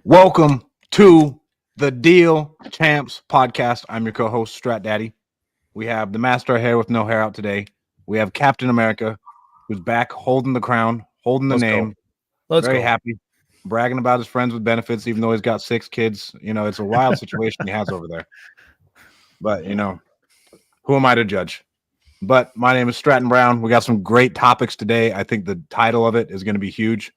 Welcome to the Deal Champs podcast. I'm your co-host, Strat Daddy. We have the master of hair with no hair out today. We have Captain America, who's back holding the crown, holding the name. Very happy, bragging about his friends with benefits, even though he's got 6 kids. You know, it's a wild situation he has over there. But, you know, who am I to judge? But my name is Stratton Brown. We got some great topics today. I think the title of it is going to be huge.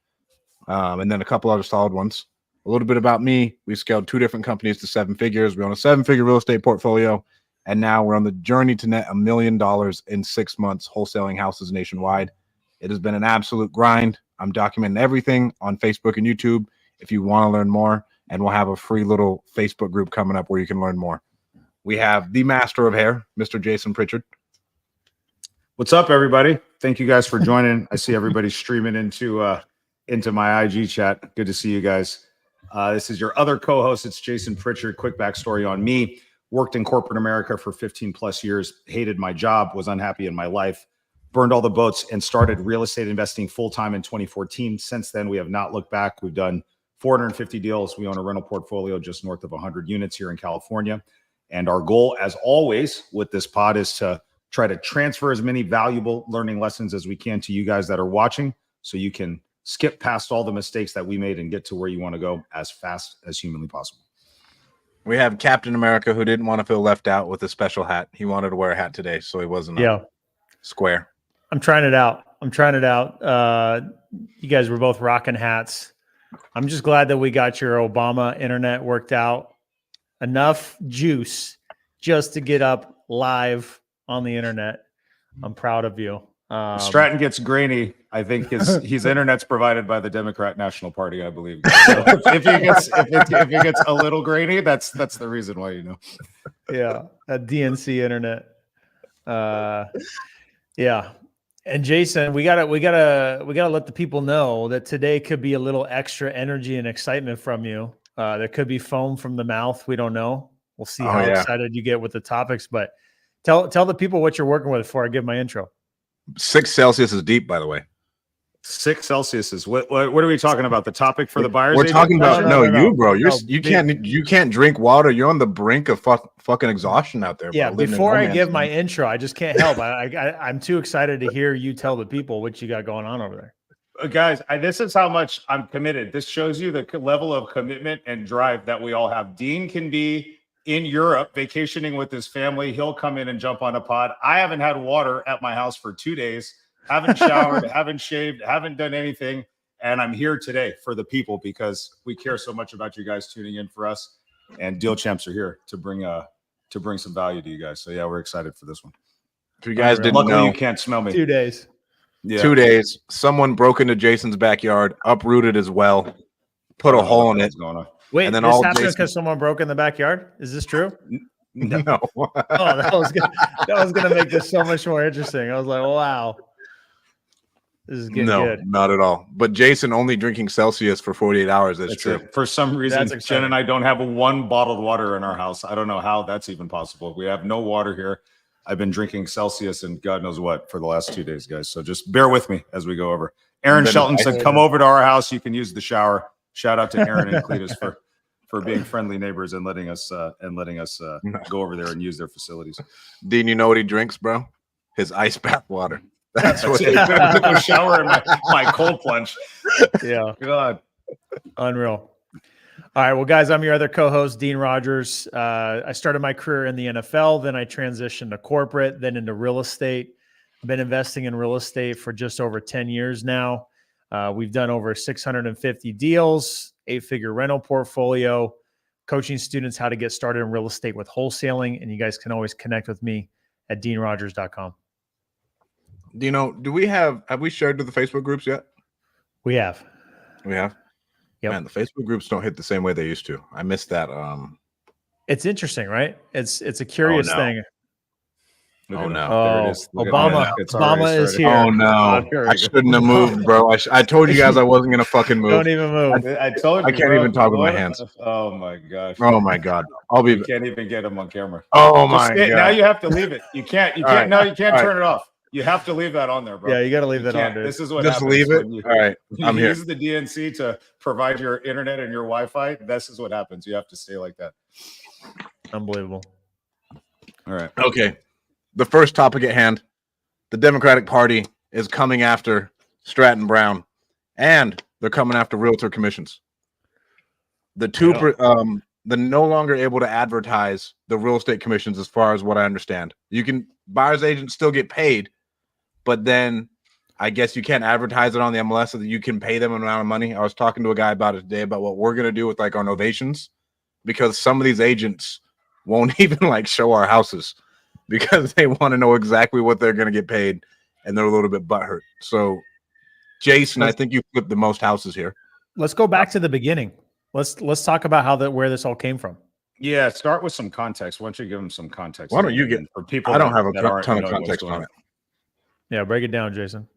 And then a couple other solid ones. A little bit about me. We scaled 2 different companies to 7 figures. We own a 7-figure real estate portfolio. And now we're on the journey to net $1 million in 6 months, wholesaling houses nationwide. It has been an absolute grind. I'm documenting everything on Facebook and YouTube if you want to learn more. And we'll have a free little Facebook group coming up where you can learn more. We have the master of hair, Mr. Jason Pritchard. What's up, everybody? Thank you guys for joining. I see everybody streaming into my IG chat. Good to see you guys. This is your other co-host. It's Jason Pritchard. Quick backstory on me. Worked in corporate America for 15 plus years. Hated my job. Was unhappy in my life. Burned all the boats and started real estate investing full-time in 2014. Since then, we have not looked back. We've done 450 deals. We own a rental portfolio just north of 100 units here in California. And our goal, as always, with this pod is to try to transfer as many valuable learning lessons as we can to you guys that are watching so you can skip past all the mistakes that we made and get to where you want to go as fast as humanly possible. We have Captain America, who didn't want to feel left out with a special hat. He wanted to wear a hat today, so he wasn't square. I'm trying it out. You guys were both rocking hats. I'm just glad that we got your Obama internet worked out. Enough juice just to get up live on the internet. I'm proud of you. Stratton gets grainy. I think his internet's provided by the Democrat National Party, I believe. So if he gets a little grainy, that's the reason why, you know. Yeah, that DNC internet. Yeah. And Jason, we gotta let the people know that today could be a little extra energy and excitement from you. There could be foam from the mouth. We don't know. We'll see how excited you get with the topics. But tell the people what you're working with before I give my intro. 6 Celsius is deep, by the way. 6 Celsius is what are we talking about? The topic for the buyers? We're talking about you, bro. You can't drink water. You're on the brink of fucking exhaustion out there. Yeah. Bro. Before I give my intro, I just can't help. I'm too excited to hear you tell the people what you got going on over there. Guys, this is how much I'm committed. This shows you the level of commitment and drive that we all have. Dean can be in Europe vacationing with his family. He'll come in and jump on a pod. I haven't had water at my house for 2 days. Haven't showered, haven't shaved, haven't done anything. And I'm here today for the people because we care so much about you guys tuning in for us. And Deal Champs are here to bring some value to you guys. So yeah, we're excited for this one. If you guys didn't Luckily, know, you can't smell me. 2 days. Yeah. 2 days. Someone broke into Jason's backyard, uprooted his well, put a hole in it. Going on. Wait, and then this happened because someone broke in the backyard? Is this true? No. Oh, that was gonna make this so much more interesting. I was like, wow. This is getting good. Not at all. But Jason only drinking Celsius for 48 hours. That's true. It. For some reason, Jen and I don't have one bottled water in our house. I don't know how that's even possible. We have no water here. I've been drinking Celsius and God knows what for the last 2 days, guys. So just bear with me as we go over. Aaron Shelton said, come over to our house. You can use the shower. Shout out to Aaron and Cletus for being friendly neighbors and letting us go over there and use their facilities. Dean, you know what he drinks, bro? His ice bath water. That's what I took a shower in my cold plunge. Yeah. God. Unreal. All right. Well, guys, I'm your other co-host, Dean Rogers. I started my career in the NFL. Then I transitioned to corporate, then into real estate. I've been investing in real estate for just over 10 years now. We've done over 650 deals, 8-figure rental portfolio, coaching students how to get started in real estate with wholesaling. And you guys can always connect with me at deanrogers.com. Do you know, have we shared to the Facebook groups yet? We have. We have? Yep. Man, the Facebook groups don't hit the same way they used to. I missed that. It's interesting, right? It's a curious thing. Oh, no. There it is. Obama is here. Oh, no. I shouldn't have moved, bro. I told you guys I wasn't going to fucking move. Don't even move. I told you. I can't even talk with my hands. Oh, my gosh. Oh, my God. You can't even get him on camera. Oh, my God. Now you have to leave it. You can't turn it off. You have to leave that on there, bro. Yeah, you got to leave that on, dude. This is what Just happens leave it. when you, All right, I'm here. use the DNC to provide your internet and your Wi-Fi. This is what happens. You have to stay like that. Unbelievable. All right. Okay. The first topic at hand: the Democratic Party is coming after Stratton Brown, and they're coming after realtor commissions. The two, they're no longer able to advertise the real estate commissions, as far as what I understand. You can buyer's agents still get paid, but then I guess you can't advertise it on the MLS so that you can pay them an amount of money. I was talking to a guy about it today about what we're gonna do with like our novations, because some of these agents won't even like show our houses because they want to know exactly what they're gonna get paid, and they're a little bit butthurt. So, Jason, I think you flipped the most houses here. Let's go back to the beginning. Let's talk about where this all came from. Yeah, start with some context. Why don't you give them some context? Why don't you get for people? I don't have a ton of knowing what's context going on it. Yeah, break it down, Jason.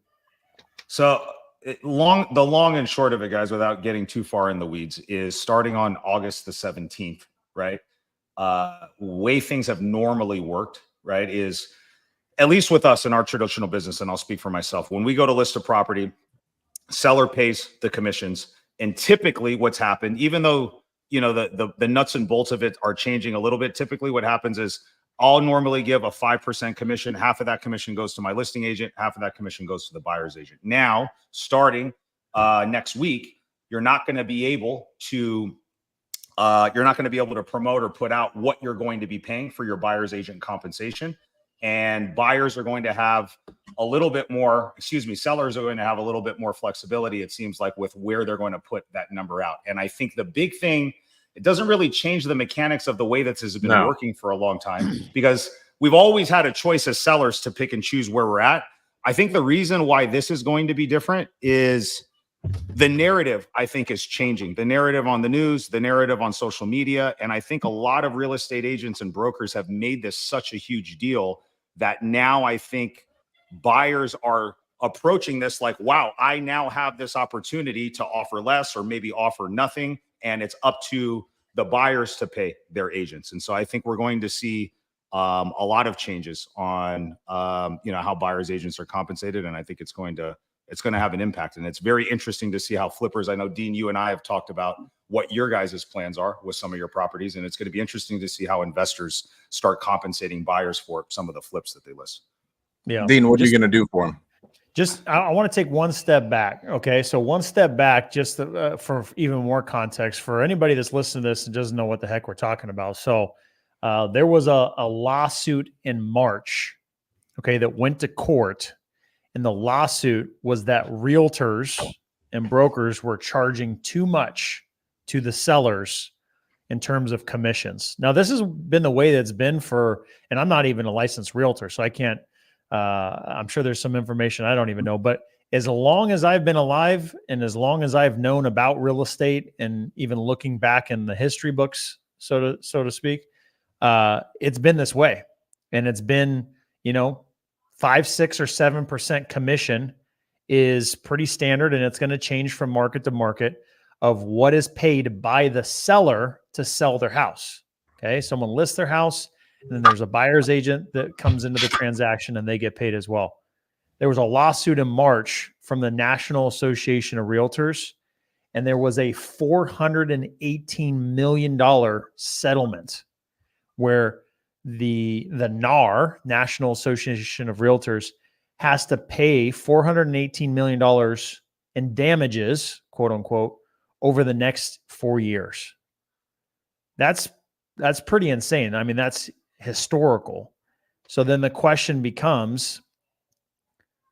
So the long and short of it, guys, without getting too far in the weeds, is starting on August the 17th, right? Way things have normally worked, right, is at least with us in our traditional business, and I'll speak for myself, when we go to list a property, seller pays the commissions. And typically what's happened, even though, you know, the nuts and bolts of it are changing a little bit, typically what happens is I'll normally give a 5% commission. Half of that commission goes to my listing agent. Half of that commission goes to the buyer's agent. Now, starting next week, you're not going to be able to promote or put out what you're going to be paying for your buyer's agent compensation. And buyers are going to have a little bit more, sellers are going to have a little bit more flexibility, it seems like, with where they're going to put that number out. And I think the big thing, it doesn't really change the mechanics of the way that this has been working for a long time, because we've always had a choice as sellers to pick and choose where we're at. I think the reason why this is going to be different is the narrative, I think, is changing. The narrative on the news, the narrative on social media. And I think a lot of real estate agents and brokers have made this such a huge deal that now I think buyers are approaching this like, wow, I now have this opportunity to offer less or maybe offer nothing. And it's up to the buyers to pay their agents. And so I think we're going to see a lot of changes on, how buyers agents are compensated. And I think it's going to have an impact. And it's very interesting to see how flippers, I know, Dean, you and I have talked about what your guys' plans are with some of your properties. And it's going to be interesting to see how investors start compensating buyers for some of the flips that they list. Yeah. Dean, what are you going to do for them? I want to take one step back. Okay. So one step back, just for even more context for anybody that's listening to this and doesn't know what the heck we're talking about. So there was a lawsuit in March, okay, that went to court. And the lawsuit was that realtors and brokers were charging too much to the sellers in terms of commissions. Now, this has been the way that's been and I'm not even a licensed realtor, so I can't, I'm sure there's some information I don't even know, but as long as I've been alive and as long as I've known about real estate and even looking back in the history books, so to speak, it's been this way. And it's been, 5, 6, or 7% commission is pretty standard, and it's going to change from market to market of what is paid by the seller to sell their house. Okay. Someone lists their house, and then there's a buyer's agent that comes into the transaction and they get paid as well. There was a lawsuit in March from the National Association of Realtors, and there was a $418 million settlement where the NAR, National Association of Realtors, has to pay $418 million in damages, quote unquote, over the next 4 years. That's pretty insane. I mean, that's historical. So then the question becomes,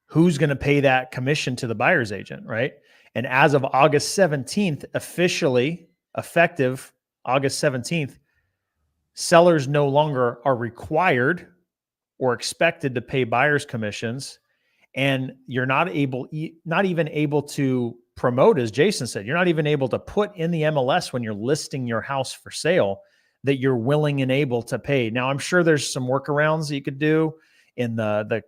who's going to pay that commission to the buyer's agent, right? And as of August 17th, officially effective August 17th, sellers no longer are required or expected to pay buyer's commissions, and you're not even able to promote, as Jason said. You're not even able to put in the MLS when you're listing your house for sale that you're willing and able to pay. Now, I'm sure there's some workarounds that you could do in the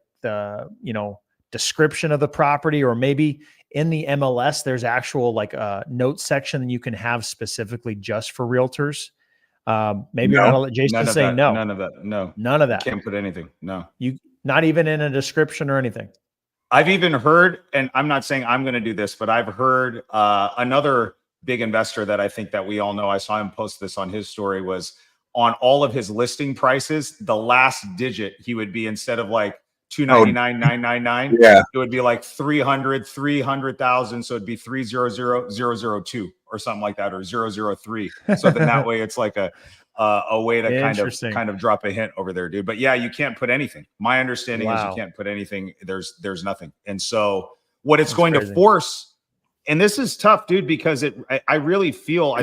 description of the property, or maybe in the MLS there's actual like a note section that you can have specifically just for realtors. Maybe I'll let Jason say no. None of that. No. None of that. You can't put anything. No. Not even in a description or anything. I've even heard, and I'm not saying I'm going to do this, but I've heard another big investor that I think that we all know. I saw him post this on his story, was on all of his listing prices, the last digit he would be, instead of like 299,999, Yeah. it would be like 300,000. So it'd be 300,002 or something like that, or 003. So then that way it's like a way to kind of drop a hint over there, dude. But yeah, you can't put anything. My understanding is you can't put anything. There's nothing. And so what it's going to force, and this is tough, dude, because I really feel,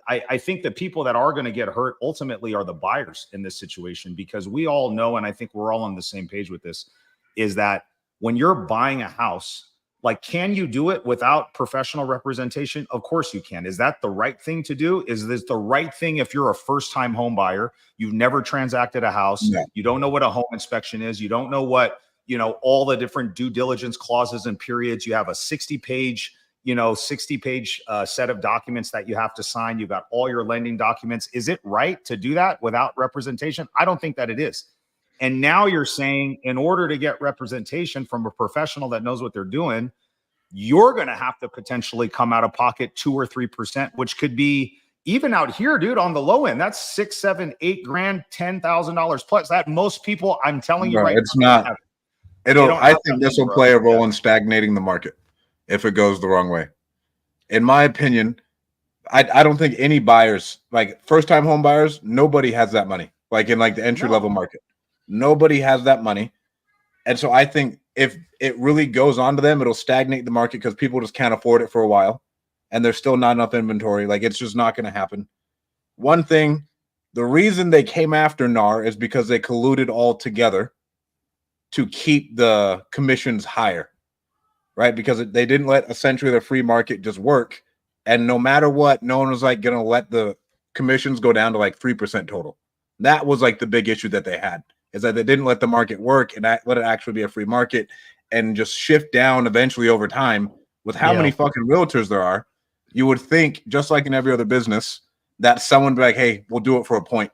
I think the people that are going to get hurt ultimately are the buyers in this situation, because we all know, and I think we're all on the same page with this, is that when you're buying a house, like, can you do it without professional representation? Of course you can. Is that the right thing to do? Is this the right thing if you're a first-time home buyer, you've never transacted a house, you don't know what a home inspection is, you don't know what, all the different due diligence clauses and periods, you have a 60-page set of documents that you have to sign, you've got all your lending documents. Is it right to do that without representation? I don't think that it is. And now you're saying, in order to get representation from a professional that knows what they're doing, you're going to have to potentially come out of pocket 2 or 3%, which could be, even out here, dude, on the low end, that's $6, $7, $8 grand, $10,000 plus. That most people, I'm telling you, right? It's not. I think this will play a role in stagnating the market if it goes the wrong way. In my opinion, I don't think any buyers, like first-time home buyers, nobody has that money. Like in like the entry-level market, nobody has that money. And so I think if it really goes on to them, it'll stagnate the market because people just can't afford it for a while. And there's still not enough inventory. Like, it's just not going to happen. One thing, the reason they came after NAR is because they colluded all together to keep the commissions higher, right? Because they didn't let essentially the free market just work. And no matter what, no one was like going to let the commissions go down to like 3% total. That was like the big issue that they had, is that they didn't let the market work and let it actually be a free market and just shift down eventually over time. With how many fucking realtors there are, you would think, just like in every other business, that someone would be like, hey, we'll do it for a point.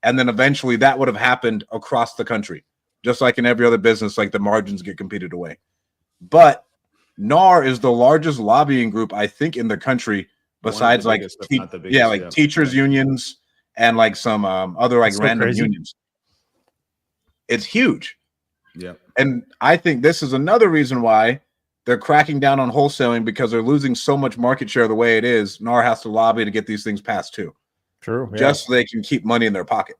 And then eventually that would have happened across the country. Just like in every other business, like the margins get competed away. But NAR is the largest lobbying group, I think, in the country, besides like, teachers unions and like some other like random unions. It's huge. Yeah. And I think this is another reason why they're cracking down on wholesaling, because they're losing so much market share the way it is. NAR has to lobby to get these things passed too. True. Just so they can keep money in their pocket.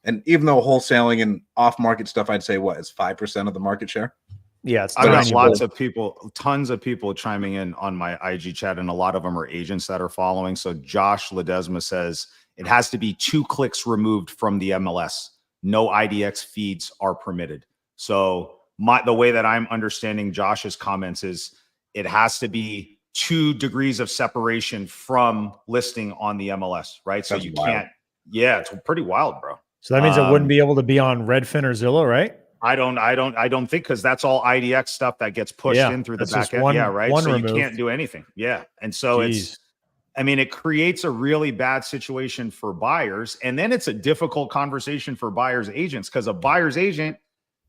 And even though wholesaling and off-market stuff, I'd say is 5% of the market share. Yeah, I've got lots of people, tons of people chiming in on my IG chat, and a lot of them are agents that are following. So Josh Ledesma says it has to be 2 clicks removed from the MLS. No IDX feeds are permitted. So the way that I'm understanding Josh's comments is it has to be 2 degrees of separation from listing on the MLS, right? So you can't. Yeah, it's pretty wild, bro. So that means it wouldn't be able to be on Redfin or Zillow, right? I don't think, because that's all IDX stuff that gets pushed in through the back end. Right. So you can't do anything. Yeah. And so it creates a really bad situation for buyers. And then it's a difficult conversation for buyers agents, because a buyer's agent,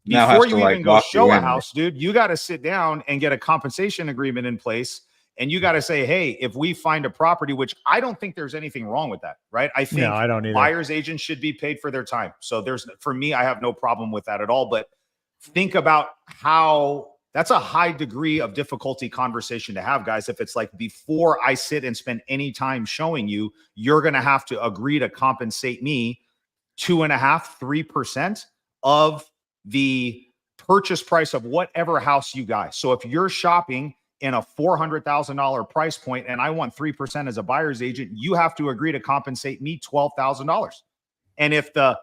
before you even go show a house, dude, you got to sit down and get a compensation agreement in place. And you got to say, hey, if we find a property, which I don't think there's anything wrong with that, right? I think I don't either. Buyers agents should be paid for their time. So for me, I have no problem with that at all. But think about how that's a high degree of difficulty conversation to have, guys. If it's like, before I sit and spend any time showing you, you're going to have to agree to compensate me 2.5%, 3% of the purchase price of whatever house you guys. So if you're shopping in a $400,000 price point and I want 3% as a buyer's agent, you have to agree to compensate me $12,000. And if the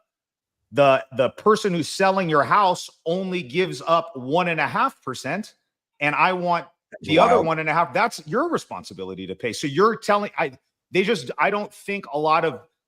person who's selling your house only gives up 1.5% and I want the other 1.5%, that's your responsibility to pay. So you're telling, I don't think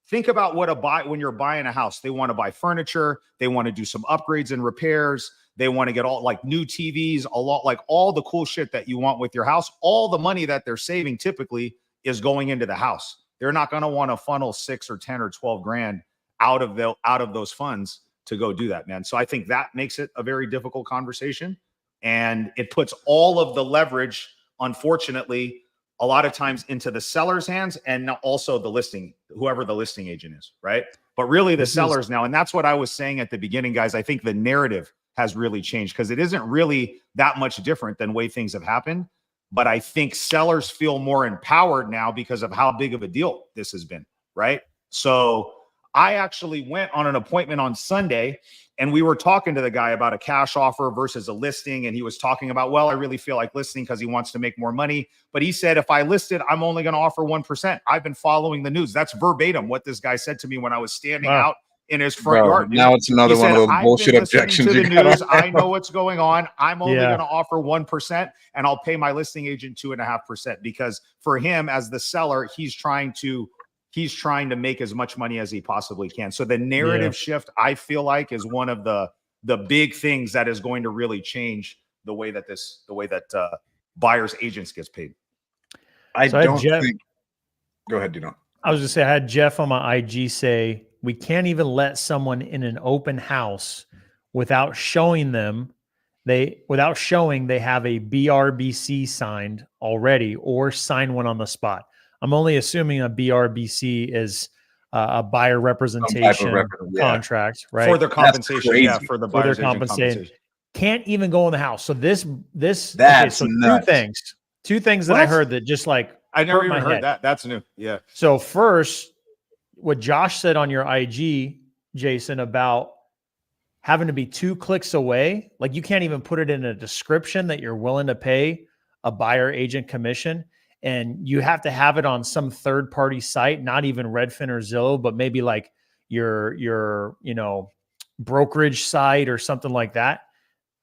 think about when you're buying a house, they want to buy furniture, they want to do some upgrades and repairs, they want to get all like new TVs, all the cool shit that you want with your house. All the money that they're saving typically is going into the house. They're not going to want to funnel 6 or 10 or 12 grand out of those funds to go do that, man. So I think that makes it a very difficult conversation, and it puts all of the leverage, unfortunately, a lot of times into the seller's hands and also the listing, whoever the listing agent is, right? But really the sellers now, and that's what I was saying at the beginning, guys. I think the narrative has really changed because it isn't really that much different than way things have happened. But I think sellers feel more empowered now because of how big of a deal this has been, right? So I actually went on an appointment on Sunday, and we were talking to the guy about a cash offer versus a listing. And he was talking about, well, I really feel like listing because he wants to make more money. But he said, if I listed, I'm only going to offer 1%. I've been following the news. That's verbatim what this guy said to me when I was standing out in his front yard. Dude. Now it's another He one said, of those I've bullshit been listening objections. to the news. I know what's going on. I'm only going to offer 1%, and I'll pay my listing agent 2.5%, because for him as the seller, he's trying to make as much money as he possibly can. So the narrative shift, I feel like, is one of the big things that is going to really change the way that buyers agents gets paid. I don't think. Go ahead, Dino. I was just say I had Jeff on my IG say we can't even let someone in an open house without showing they have a BRBC signed already or sign one on the spot. I'm only assuming a BRBC is a buyer representation contract, right? For their compensation, for the buyer's agent compensation. Can't even go in the house. So that's nuts. two things that I heard that just like I never even heard that. That's new. Yeah. So first, what Josh said on your IG, Jason, about having to be 2 clicks away, like you can't even put it in a description that you're willing to pay a buyer agent commission. And you have to have it on some third-party site, not even Redfin or Zillow, but maybe like your brokerage site or something like that,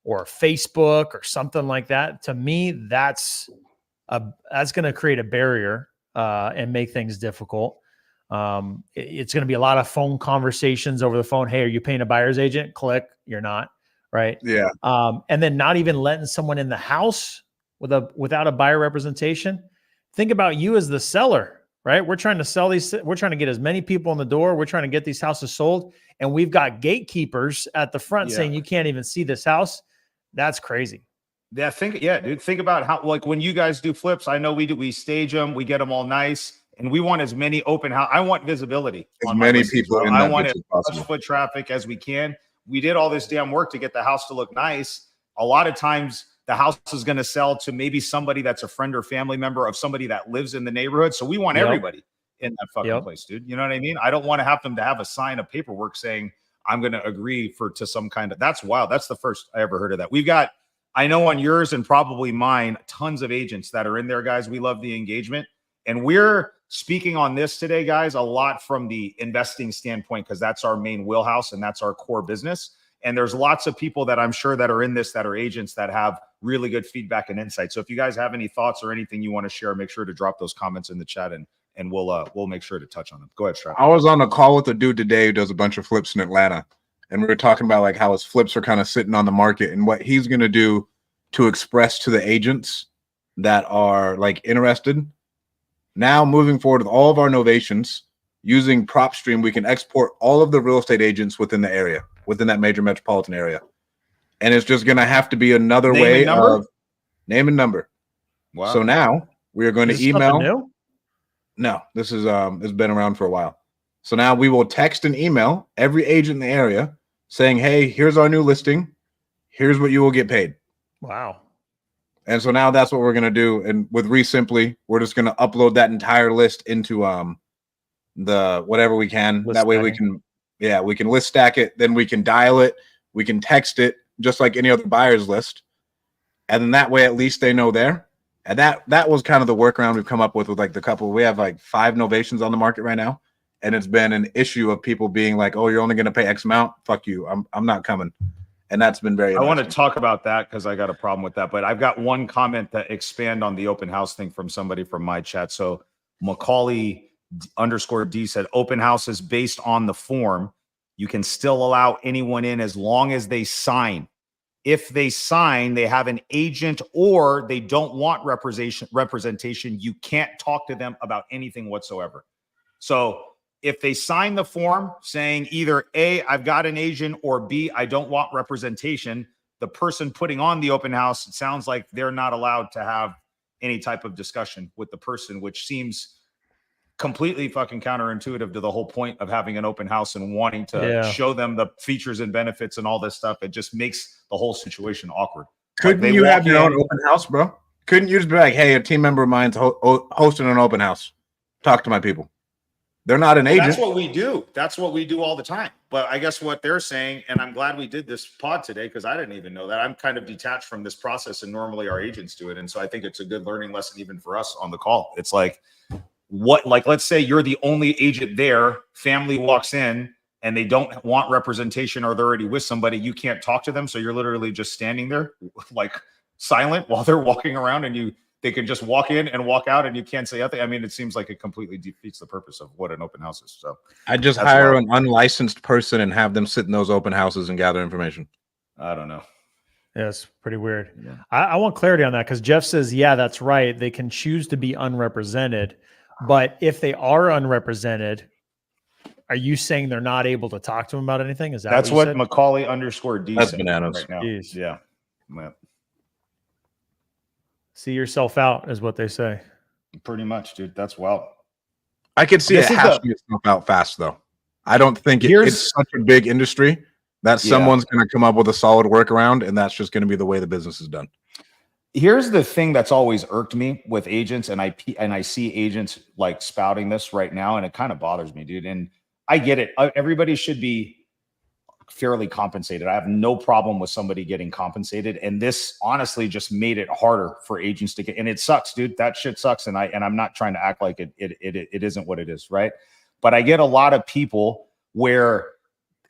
or Facebook or something like that. To me, that's going to create a barrier and make things difficult. It's going to be a lot of phone conversations over the phone. Hey, are you paying a buyer's agent? Click. You're not, right? Yeah. And then not even letting someone in the house without a buyer representation. Think about you as the seller, right? We're trying to sell these. We're trying to get as many people in the door. We're trying to get these houses sold. And we've got gatekeepers at the front saying you can't even see this house. That's crazy. Yeah, dude. Think about how, like, when you guys do flips, I know we stage them, we get them all nice, and we want as many open house. I want visibility. As many people in that. I want as much foot traffic as we can. We did all this damn work to get the house to look nice. A lot of times the house is going to sell to maybe somebody that's a friend or family member of somebody that lives in the neighborhood. So we want everybody in that fucking place, dude. You know what I mean? I don't want to have them to have a sign of paperwork saying I'm going to agree to some kind of. That's wild. That's the first I ever heard of that. We've got, I know on yours and probably mine, tons of agents that are in there, guys. We love the engagement. And we're speaking on this today, guys, a lot from the investing standpoint, because that's our main wheelhouse and that's our core business. And there's lots of people that I'm sure that are in this that are agents that have really good feedback and insight. So if you guys have any thoughts or anything you want to share, make sure to drop those comments in the chat and we'll make sure to touch on them. Go ahead, Stratton. I was on a call with a dude today who does a bunch of flips in Atlanta, and we were talking about like how his flips are kind of sitting on the market and what he's going to do to express to the agents that are like interested. Now, moving forward with all of our novations, using PropStream, we can export all of the real estate agents within the area, within that major metropolitan area. And it's just going to have to be another way of name and number. Wow. So now we are going to email. New? No, this is it's been around for a while. So now we will text and email every agent in the area saying, hey, here's our new listing. Here's what you will get paid. Wow. And so now that's what we're going to do. And with ReSimply, we're just going to upload that entire list into the whatever we can. List that way stacking. we can list stack it. Then we can dial it. We can text it just like any other buyer's list. And then that way, at least they know there. And that was kind of the workaround we've come up with like the couple. We have like 5 novations on the market right now. And it's been an issue of people being like, oh, you're only going to pay X amount. Fuck you. I'm not coming. And that's been very. I want to talk about that because I got a problem with that. But I've got one comment that expand on the open house thing from somebody from my chat. So Macaulay _D said open house is based on the form. You can still allow anyone in as long as they sign. If they sign, they have an agent or they don't want representation. You can't talk to them about anything whatsoever. So if they sign the form saying either A, I've got an agent, or B, I don't want representation, the person putting on the open house, it sounds like they're not allowed to have any type of discussion with the person, which seems completely fucking counterintuitive to the whole point of having an open house and wanting to show them the features and benefits and all this stuff. It just makes the whole situation awkward. Couldn't you have your own open house, bro? Couldn't you just be like, hey, a team member of mine's hosting an open house. Talk to my people. They're not an agent. That's what we do. That's what we do all the time. But I guess what they're saying, and I'm glad we did this pod today because I didn't even know that. I'm kind of detached from this process, and normally our agents do it. And so I think it's a good learning lesson even for us on the call. It's like, let's say you're the only agent there, family walks in and they don't want representation or they're already with somebody, you can't talk to them. So you're literally just standing there like silent while they're walking around, and they can just walk in and walk out and you can't say nothing. I mean, it seems like it completely defeats the purpose of what an open house is. So I just hire an unlicensed person and have them sit in those open houses and gather information. I don't know. Yeah, it's pretty weird. Yeah. I want clarity on that because Jeff says, yeah, that's right. They can choose to be unrepresented. But if they are unrepresented, are you saying they're not able to talk to them about anything? Is that that's what Macaulay _D That's said bananas. right now. Jeez. Yeah. Well, see yourself out is what they say. pretty much, dude. That's wild. I could see it hashing itself out fast, though. I don't think it's such a big industry that someone's going to come up with a solid workaround, and that's just going to be the way the business is done. Here's the thing that's always irked me with agents, and I see agents like spouting this right now, and it kind of bothers me, dude. And I get it. Everybody should be fairly compensated. I have no problem with somebody getting compensated, and this honestly just made it harder for agents to get. And it sucks, dude. That shit sucks. And I'm not trying to act like it isn't what it is, right? But I get a lot of people where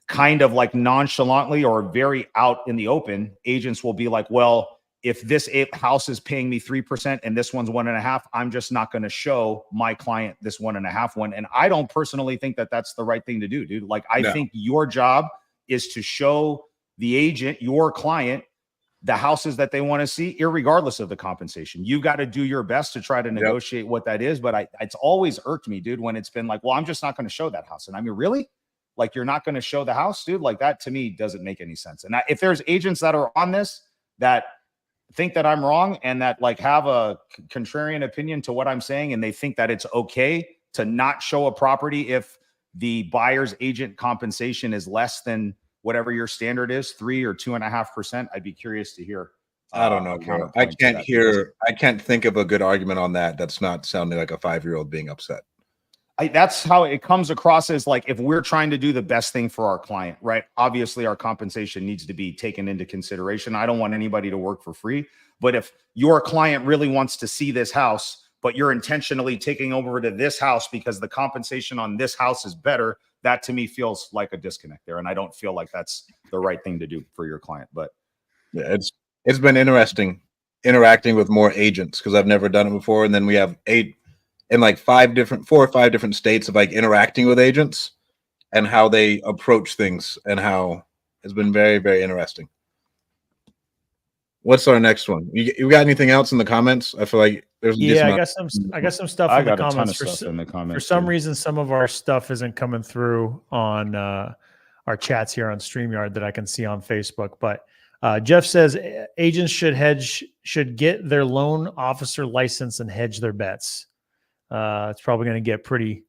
kind of like nonchalantly or very out in the open, agents will be like, well, if this house is paying me 3% and this one's 1.5%, I'm just not going to show my client this 1.5 one. And I don't personally think that that's the right thing to do, dude. Like, I think your job is to show the agent, your client, the houses that they want to see, irregardless of the compensation. You've got to do your best to try to negotiate what that is. But it's always irked me, dude, when it's been like, well, I'm just not going to show that house. And I mean, really? Like, you're not going to show the house, dude? Like, that to me doesn't make any sense. And if there's agents that are on this that think that I'm wrong and that like have a contrarian opinion to what I'm saying, and they think that it's okay to not show a property if the buyer's agent compensation is less than whatever your standard is, 3 or 2.5%, I'd be curious to hear. I don't know. I can't think of a good argument on that. That's not sounding like a 5-year-old being upset. That's how it comes across, as like, if we're trying to do the best thing for our client, right? Obviously our compensation needs to be taken into consideration. I don't want anybody to work for free, but if your client really wants to see this house, but you're intentionally taking over to this house because the compensation on this house is better, that to me feels like a disconnect there. And I don't feel like that's the right thing to do for your client. But yeah, it's been interesting interacting with more agents because I've never done it before. And then we have 4 or 5 different states of like interacting with agents and how they approach things, and how it's been very, very interesting. What's our next one? You got anything else in the comments? I feel like there's I got some stuff in the comments. For some reason, some of our stuff isn't coming through on our chats here on StreamYard that I can see on Facebook. But Jeff says agents should get their loan officer license and hedge their bets. It's probably going to get pretty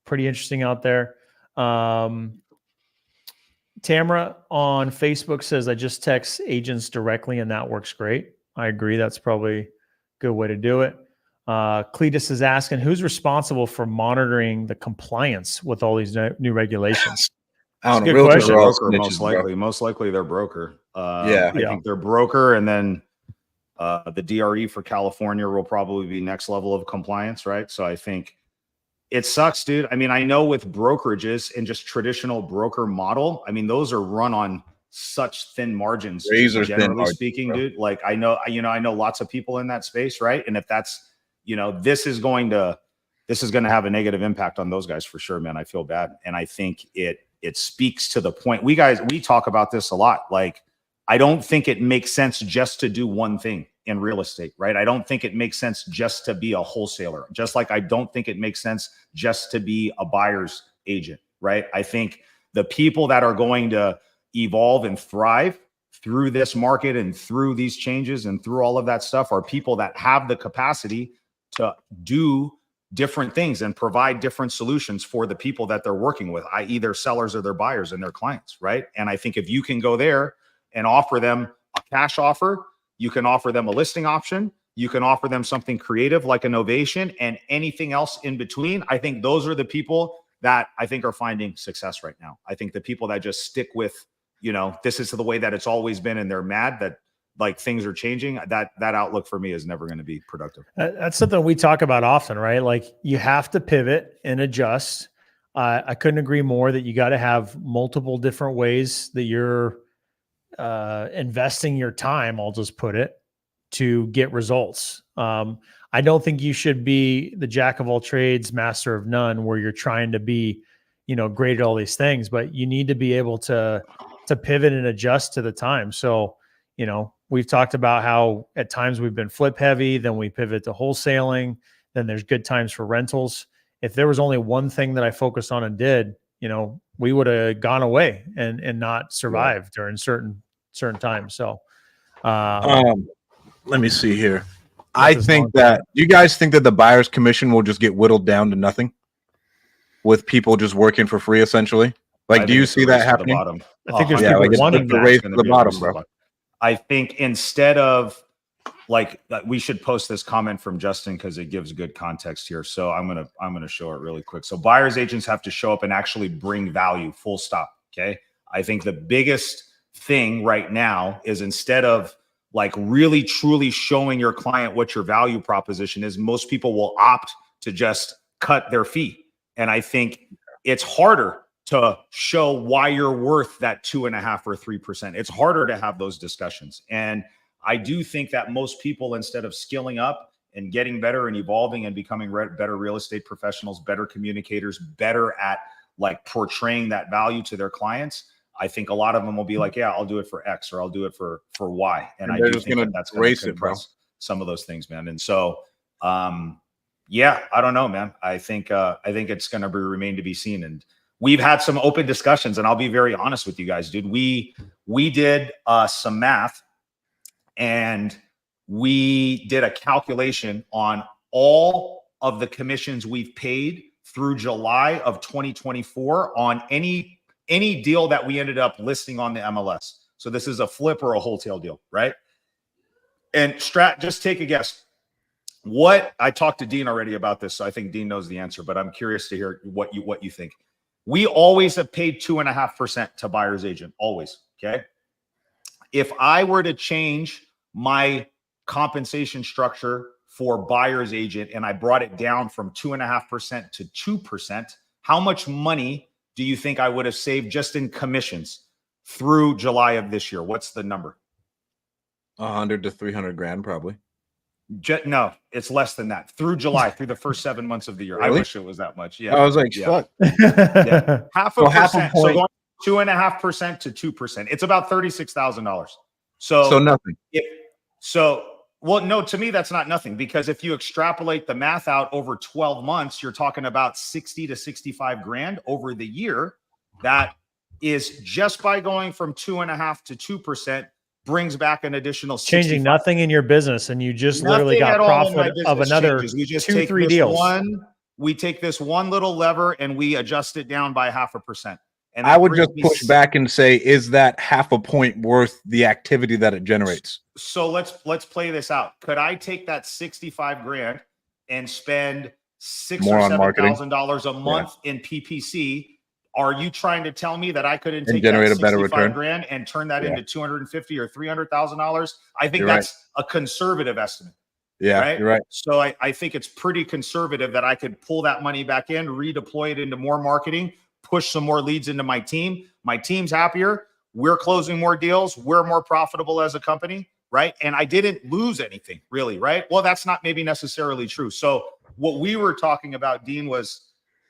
interesting out there. Tamara on Facebook says, I just text agents directly and that works great. I agree. That's probably a good way to do it. Cletus is asking, who's responsible for monitoring the compliance with all these new regulations? I don't know. Broker, most likely their broker. I think their broker, and then the DRE for California will probably be next level of compliance, right? So I think it sucks, dude. I mean, I know with brokerages and just traditional broker model, I mean, those are run on such thin margins, generally speaking, dude. Like I know lots of people in that space, right? And if that's, this is going to have a negative impact on those guys for sure, man. I feel bad. And I think it speaks to the point. We talk about this a lot. Like, I don't think it makes sense just to do one thing in real estate, right? I don't think it makes sense just to be a wholesaler. Just like I don't think it makes sense just to be a buyer's agent, right? I think the people that are going to evolve and thrive through this market and through these changes and through all of that stuff are people that have the capacity to do different things and provide different solutions for the people that they're working with, i.e. their sellers or their buyers and their clients, right? And I think if you can go there and offer them a cash offer, you can offer them a listing option, you can offer them something creative like a novation and anything else in between. I think those are the people that I think are finding success right now. I think the people that just stick with, this is the way that it's always been and they're mad that like things are changing, that outlook for me is never going to be productive. That's something we talk about often, right? Like you have to pivot and adjust. I couldn't agree more that you got to have multiple different ways that you're investing your time, I'll just put it, to get results. I don't think you should be the jack of all trades, master of none, where you're trying to be, great at all these things, but you need to be able to pivot and adjust to the time. So, we've talked about how at times we've been flip heavy, then we pivot to wholesaling, then there's good times for rentals. If there was only one thing that I focused on and did, we would have gone away and not survived during certain times. So, let me see here. I think that you guys think that the buyer's commission will just get whittled down to nothing with people just working for free, essentially. Like, do you see that happening? I think there's people wanting the race to the bottom, bro. I think instead of we should post this comment from Justin because it gives good context here. So I'm gonna show it really quick. So buyers agents have to show up and actually bring value. Full stop. Okay. I think the biggest thing right now is instead of really truly showing your client what your value proposition is, most people will opt to just cut their fee. And I think it's harder to show why you're worth that 2.5 or 3%. It's harder to have those discussions. And I do think that most people, instead of skilling up and getting better and evolving and becoming better real estate professionals, better communicators, better at portraying that value to their clients, I think a lot of them will be like, yeah, I'll do it for X or I'll do it for Y. And I do think that's going to compress some of those things, man. And so, yeah, I don't know, man. I think it's going to remain to be seen. And we've had some open discussions, and I'll be very honest with you guys, dude. We did some math, and we did a calculation on all of the commissions we've paid through July of 2024 on any deal that we ended up listing on the MLS. So this is a flip or a wholesale deal, right? And Strat, just take a guess. I talked to Dean already about this, so I think Dean knows the answer, but I'm curious to hear what you think. We always have paid 2.5% to buyer's agent, always, okay? If I were to change my compensation structure for buyer's agent and I brought it down from 2.5% to 2%, how much money do you think I would have saved just in commissions through July of this year? What's the number? 100 to 300 grand, probably. No, it's less than that. Through July, through the first 7 months of the year. Really? I wish it was that much. Yeah. I was like, fuck. Yeah. Half a percent. So going 2.5% to 2%. It's about $36,000. So nothing. Well, no, to me, that's not nothing, because if you extrapolate the math out over 12 months, you're talking about 60 to 65 grand over the year. That is just by going from 2.5 to 2%. Brings back an additional 65. Changing nothing in your business, and you just literally got profit of another we just 2-3 deals. We take this one little lever and we adjust it down by 0.5%. And I would just push back and say, is that 0.5 point worth the activity that it generates? So let's play this out. Could I take that 65 grand and spend $6,000 or $7,000 a month in PPC? Are you trying to tell me that I couldn't take generate that a better return grand and turn that into $250,000 or $300,000? I think that's a conservative estimate. Yeah, right? You're right. So I think it's pretty conservative that I could pull that money back in, redeploy it into more marketing, push some more leads into my team. My team's happier. We're closing more deals. We're more profitable as a company, right? And I didn't lose anything, really, right? Well, that's not maybe necessarily true. So what we were talking about, Dean, was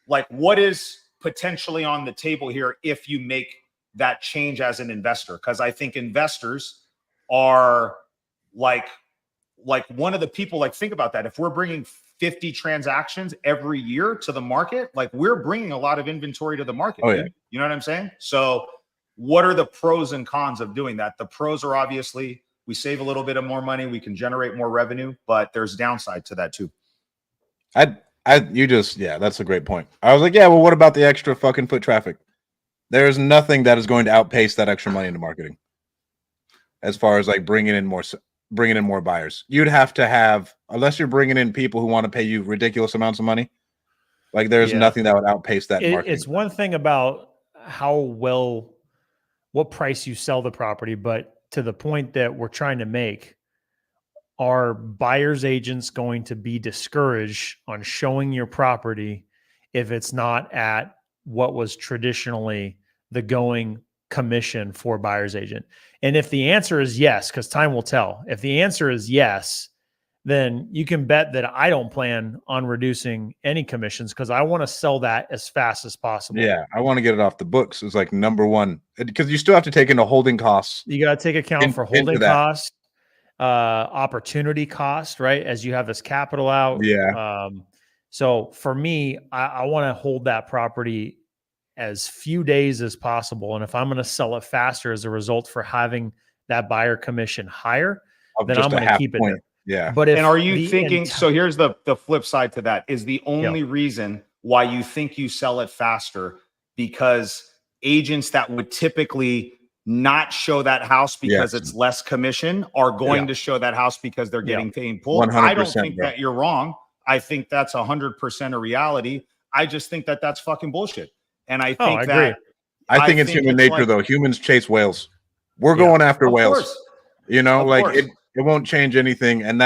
what is potentially on the table here if you make that change as an investor? Because I think investors are like one of the people, think about that. If we're bringing 50 transactions every year to the market. Like, we're bringing a lot of inventory to the market. Oh, yeah. You know what I'm saying? So what are the pros and cons of doing that? The pros are obviously we save a little bit of more money. We can generate more revenue, but there's downside to that too. That's a great point. I was like, yeah, well, what about the extra fucking foot traffic? There's nothing that is going to outpace that extra money into marketing. As far as like bringing in more buyers, you'd have to have, unless you're bringing in people who want to pay you ridiculous amounts of money. Like, there's nothing that would outpace that marketing. It's one thing about what price you sell the property, but to the point that we're trying to make, are buyers agents going to be discouraged on showing your property if it's not at what was traditionally the going commission for buyer's agent? And if the answer is yes, because time will tell, if the answer is yes, then you can bet that I don't plan on reducing any commissions, because I want to sell that as fast as possible. Yeah, I want to get it off the books. It's like number one, because you still have to take into holding costs. You got to take account for holding costs, opportunity cost, right? As you have this capital out. Yeah. So for me, I want to hold that property as few days as possible. And if I'm going to sell it faster as a result for having that buyer commission higher, then I'm going to keep it there. Yeah. But and are you thinking, so here's the flip side to that, is the only reason why you think you sell it faster because agents that would typically not show that house because it's less commission are going to show that house because they're getting paid pulled? 100%, I don't think that you're wrong. I think that's 100% a reality. I just think that that's fucking bullshit. And I think I think it's human nature, though. Humans chase whales. We're going after whales. You know, like it won't change anything. And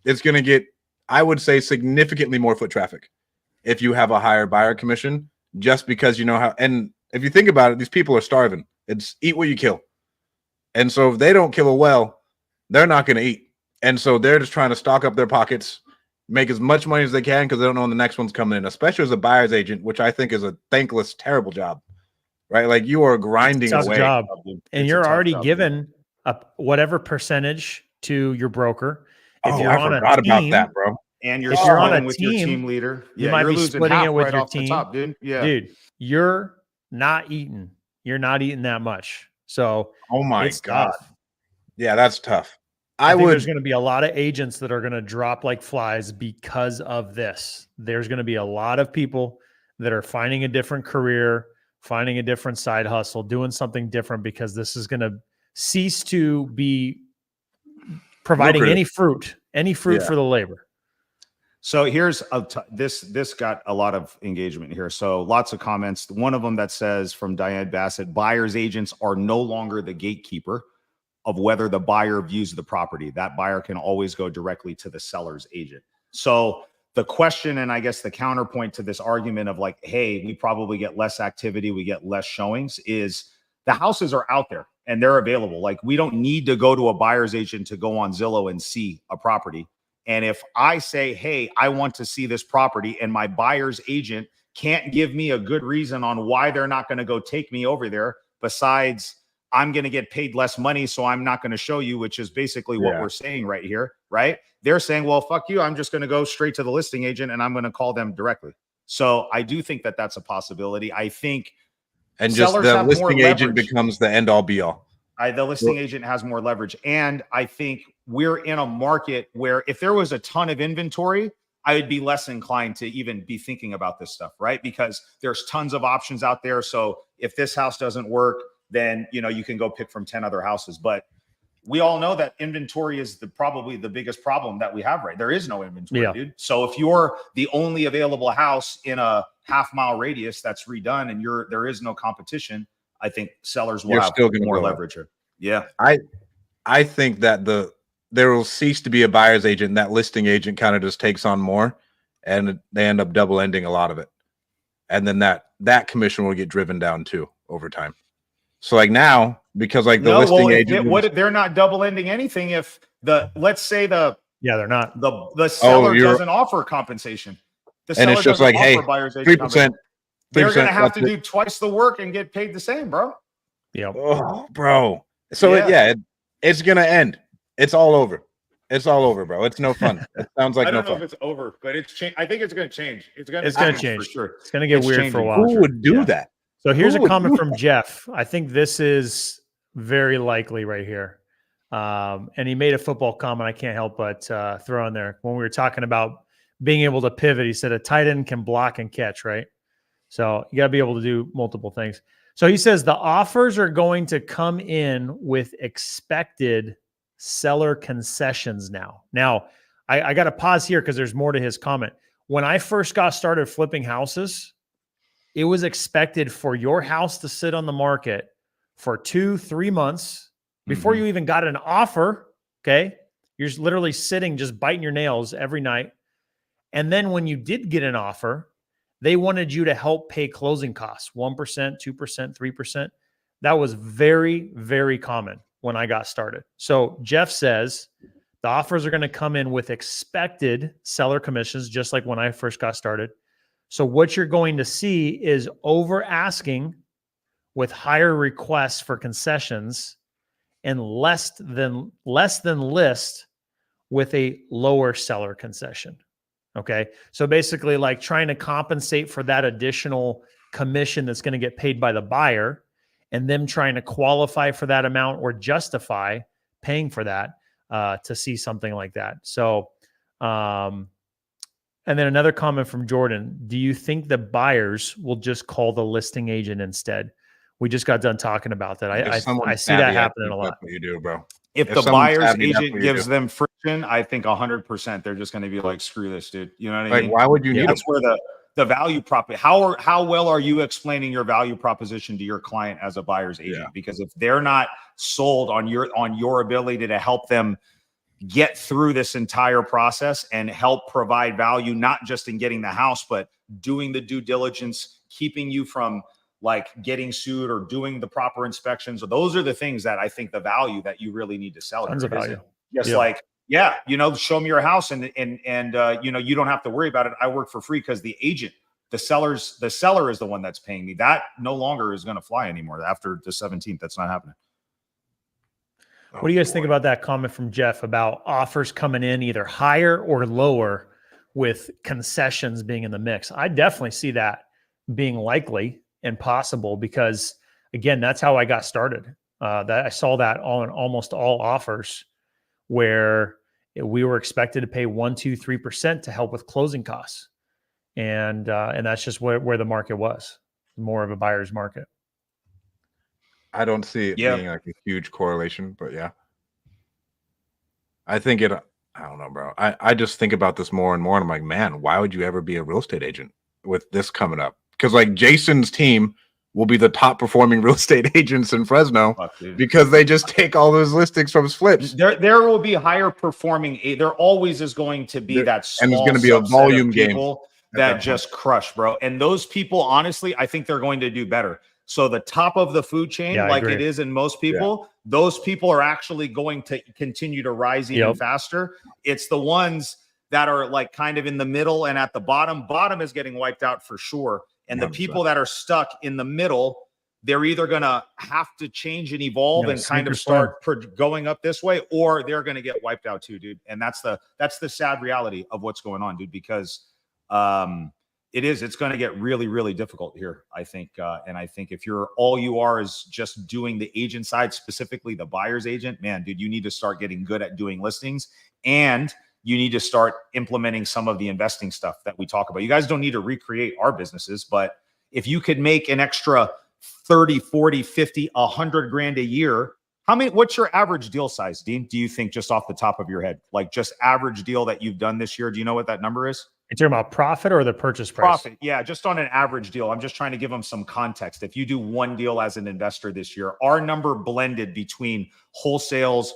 it's going to get, I would say, significantly more foot traffic if you have a higher buyer commission, just because you know how. And if you think about it, these people are starving. It's eat what you kill. And so if they don't kill a whale, they're not going to eat. And so they're just trying to stock up their pockets, make as much money as they can because they don't know when the next one's coming in, especially as a buyer's agent, which I think is a thankless, terrible job, right? Like, you are grinding away. Job. And you're already given whatever percentage to your broker. If you're on a team, about that, bro. And you're on with your team leader, you might be splitting it with your team. Top, dude. Yeah. Dude, you're not eating. You're not eating that much. So, oh my God. Tough. Yeah, that's tough. I think there's going to be a lot of agents that are going to drop like flies because of this. There's going to be a lot of people that are finding a different career, finding a different side hustle, doing something different, because this is going to cease to be providing any fruit for the labor. So here's this got a lot of engagement here. So lots of comments. One of them that says, from Diane Bassett, buyers agents are no longer the gatekeeper of whether the buyer views the property. That buyer can always go directly to the seller's agent. So the question, and I guess the counterpoint to this argument of like, hey, we probably get less activity, we get less showings, is the houses are out there and they're available. Like, we don't need to go to a buyer's agent to go on Zillow and see a property. And if I say, hey, I want to see this property, and my buyer's agent can't give me a good reason on why they're not going to go take me over there, besides I'm going to get paid less money, so I'm not going to show you, which is basically what we're saying right here, right? They're saying, well, fuck you. I'm just going to go straight to the listing agent and I'm going to call them directly. So I do think that that's a possibility. I think, and just the listing agent becomes the end all be all. The listing agent has more leverage. And I think we're in a market where if there was a ton of inventory, I would be less inclined to even be thinking about this stuff, right? Because there's tons of options out there. So if this house doesn't work, then, you know, you can go pick from 10 other houses. But we all know that inventory is probably the biggest problem that we have, right? There is no inventory, dude. So if you're the only available house in a half-mile radius that's redone and there is no competition, I think sellers will have more leverage here. Yeah. I think that there will cease to be a buyer's agent, and that listing agent kind of just takes on more, and they end up double ending a lot of it. And then that commission will get driven down too over time. So like now, because like the listing agent, they're not double ending anything. If let's say they're not, the seller doesn't offer compensation. And it's just like, hey, 3%. They're going to have to do twice the work and get paid the same, bro. Yeah. Oh, bro. So it's going to end. It's all over. It's all over, bro. It's no fun. It sounds like I no don't know fun. if it's over, but it's changed. I think it's going to change. It's going It's to going to change change for sure. It's going to get It's weird for a changing. while. Who would do Yeah. that? So here's a Who would comment do from that? Jeff. I think this is very likely right here. And he made a football comment I can't help but throw in there. When we were talking about being able to pivot, he said a tight end can block and catch, right? So you got to be able to do multiple things. So he says the offers are going to come in with expected seller concessions now. Now, I got to pause here because there's more to his comment. When I first got started flipping houses, it was expected for your house to sit on the market for 2-3 months before you even got an offer. Okay. You're just literally sitting, just biting your nails every night. And then when you did get an offer, they wanted you to help pay closing costs, 1%, 2%, 3%. That was very, very common when I got started. So Jeff says the offers are going to come in with expected seller commissions, just like when I first got started. So what you're going to see is over asking with higher requests for concessions and less than list with a lower seller concession. Okay. So basically like trying to compensate for that additional commission that's going to get paid by the buyer and them trying to qualify for that amount or justify paying for that to see something like that. So, and then another comment from Jordan. Do you think the buyers will just call the listing agent instead? We just got done talking about that. I see that happening a lot. That's what you do, bro. If the buyer's agent gives them friction, I think 100% they're just going to be like, screw this, dude. You know what I mean? Why would you need That's where the value prop. How well are you explaining your value proposition to your client as a buyer's agent? Yeah. Because if they're not sold on your ability to help them get through this entire process and help provide value, not just in getting the house, but doing the due diligence, keeping you from like getting sued or doing the proper inspections. So those are the things that I think the value that you really need to sell. Tons of value. Just like, yeah, show me your house and you don't have to worry about it. I work for free because the agent, the seller is the one that's paying me. That no longer is going to fly anymore after the 17th. That's not happening. What do you guys think about that comment from Jeff about offers coming in either higher or lower with concessions being in the mix? I definitely see that being likely and possible because, again, that's how I got started. That I saw that on almost all offers where we were expected to pay 1%, 2%, 3% to help with closing costs, and that's just where the market was, more of a buyer's market. I don't see it being like a huge correlation, but yeah. I think I don't know, bro. I just think about this more and more, and I'm like, man, why would you ever be a real estate agent with this coming up? Because like Jason's team will be the top performing real estate agents in Fresno because they just take all those listings from flips. There will be higher performing. There always is going to be that small and it's going to be a volume game that just crush, bro. And those people, honestly, I think they're going to do better. So the top of the food chain, like it is in most people, those people are actually going to continue to rise even faster. It's the ones that are like kind of in the middle and at the bottom is getting wiped out for sure. And 100%. The people that are stuck in the middle, they're either going to have to change and evolve and kind of start going up this way, or they're going to get wiped out too, dude. And that's the sad reality of what's going on, dude, because it's going to get really, really difficult here, I think. And I think if all you are is just doing the agent side, specifically the buyer's agent, man, dude, you need to start getting good at doing listings, and you need to start implementing some of the investing stuff that we talk about. You guys don't need to recreate our businesses, but if you could make an extra 30, 40, 50, 100 grand a year, what's your average deal size, Dean? Do you think, just off the top of your head, like just average deal that you've done this year? Do you know what that number is? You're talking about profit or the purchase price? Profit. Yeah. Just on an average deal. I'm just trying to give them some context. If you do one deal as an investor this year, our number blended between wholesales,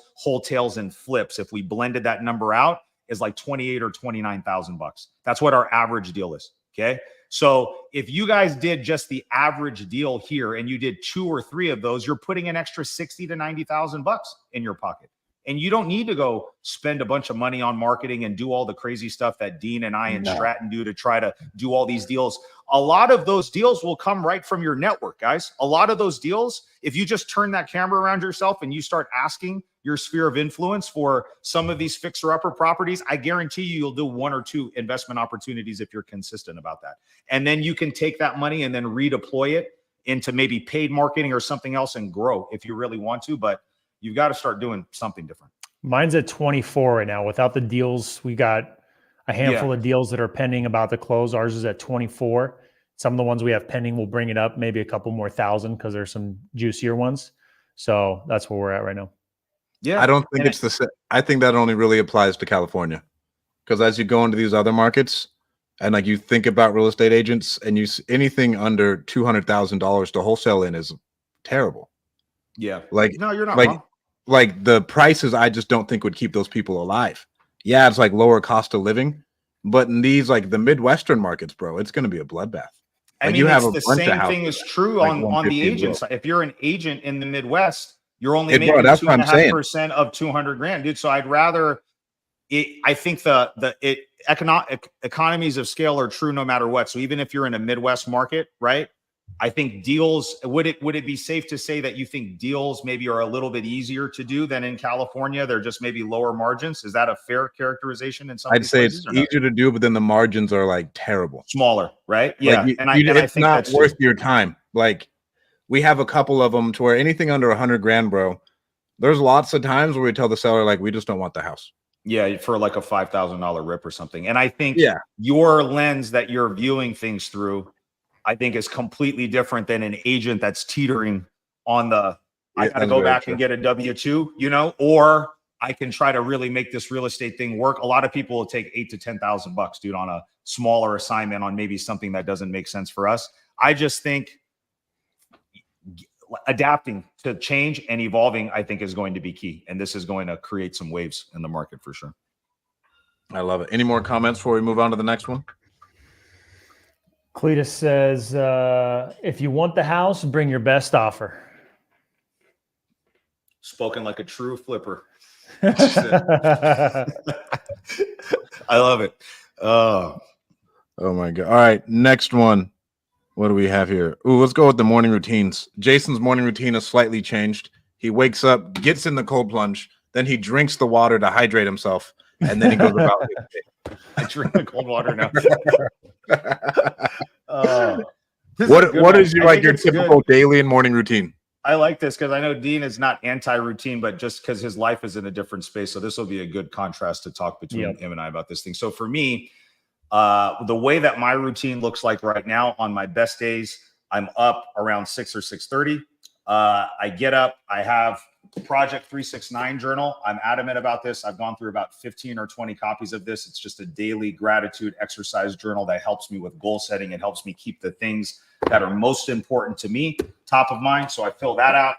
and flips, if we blended that number out, is like 28 or 29,000 bucks. That's what our average deal is. Okay. So if you guys did just the average deal here and you did 2 or 3 of those, you're putting an extra 60 to 90,000 bucks in your pocket. And you don't need to go spend a bunch of money on marketing and do all the crazy stuff that Dean and I and Stratton do to try to do all these deals. A lot of those deals will come right from your network, guys. A lot of those deals, if you just turn that camera around yourself and you start asking your sphere of influence for some of these fixer-upper properties, I guarantee you'll do 1 or 2 investment opportunities if you're consistent about that. And then you can take that money and then redeploy it into maybe paid marketing or something else and grow if you really want to. But you've got to start doing something different. Mine's at 24 right now. Without the deals, we got a handful of deals that are pending about to close. Ours is at 24. Some of the ones we have pending will bring it up maybe a couple more thousand because there's some juicier ones. So that's where we're at right now. Yeah, I don't think I think that only really applies to California, because as you go into these other markets and like you think about real estate agents and you anything under $200,000 to wholesale in is terrible. Yeah, like no, you're not like wrong. like the prices I just don't think would keep those people alive. Yeah, it's like lower cost of living, but in these like the Midwestern markets, bro, it's going to be a bloodbath. I mean, it's the same thing is true on the agent side. If you're an agent in the Midwest, you're only making 2.5% of 200 grand, dude. So I'd rather I think the economies of scale are true no matter what. So even if you're in a Midwest market, right? I think deals, would it be safe to say that you think deals maybe are a little bit easier to do than in California? They're just maybe lower margins. Is that a fair characterization in some I'd say it's easier to do, but then the margins are like terrible. Smaller, right? Yeah. Like it's not worth your time. Like we have a couple of them to where anything under 100 grand, bro, there's lots of times where we tell the seller, like, we just don't want the house. Yeah, for like a $5,000 rip or something. And I think your lens that you're viewing things through, I think is completely different than an agent that's teetering on the, I got to go back and get a W-2, you know, or I can try to really make this real estate thing work. A lot of people will take $8,000 to $10,000, dude, on a smaller assignment on maybe something that doesn't make sense for us. I just think adapting to change and evolving, I think, is going to be key. And this is going to create some waves in the market for sure. I love it. Any more comments before we move on to the next one? Cletus says, if you want the house, bring your best offer. Spoken like a true flipper. I love it. Oh my God. All right. Next one. What do we have here? Ooh, let's go with the morning routines. Jason's morning routine is slightly changed. He wakes up, gets in the cold plunge, then he drinks the water to hydrate himself, and then he goes about his day. I drink the cold water now. What is your typical daily and morning routine? I like this because I know Dean is not anti-routine, but just because his life is in a different space. So this will be a good contrast to talk between him and I about this thing. So for me, the way that my routine looks like right now, on my best days, I'm up around 6 or 6:30. I get up, I have Project 369 journal. I'm adamant about this. I've gone through about 15 or 20 copies of this. It's just a daily gratitude exercise journal that helps me with goal setting. It helps me keep the things that are most important to me top of mind. So I fill that out.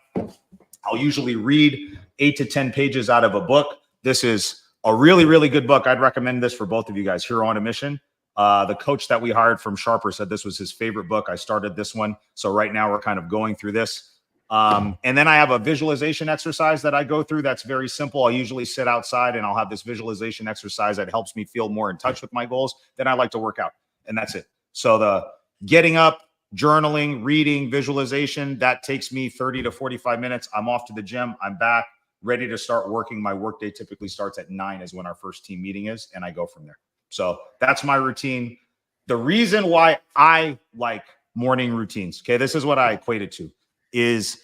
I'll usually read 8 to 10 pages out of a book. This is a really, really good book. I'd recommend this for both of you guys. Hero on a Mission. The coach that we hired from Sharper said this was his favorite book. I started this one. So right now we're kind of going through this. And then I have a visualization exercise that I go through that's very simple. I'll usually sit outside and I'll have this visualization exercise that helps me feel more in touch with my goals. Then I like to work out, and that's it. So the getting up, journaling, reading, visualization, that takes me 30 to 45 minutes. I'm off to the gym. I'm back, ready to start working. My workday typically starts at 9 is when our first team meeting is, and I go from there. So that's my routine. The reason why I like morning routines, okay, this is what I equate it to, is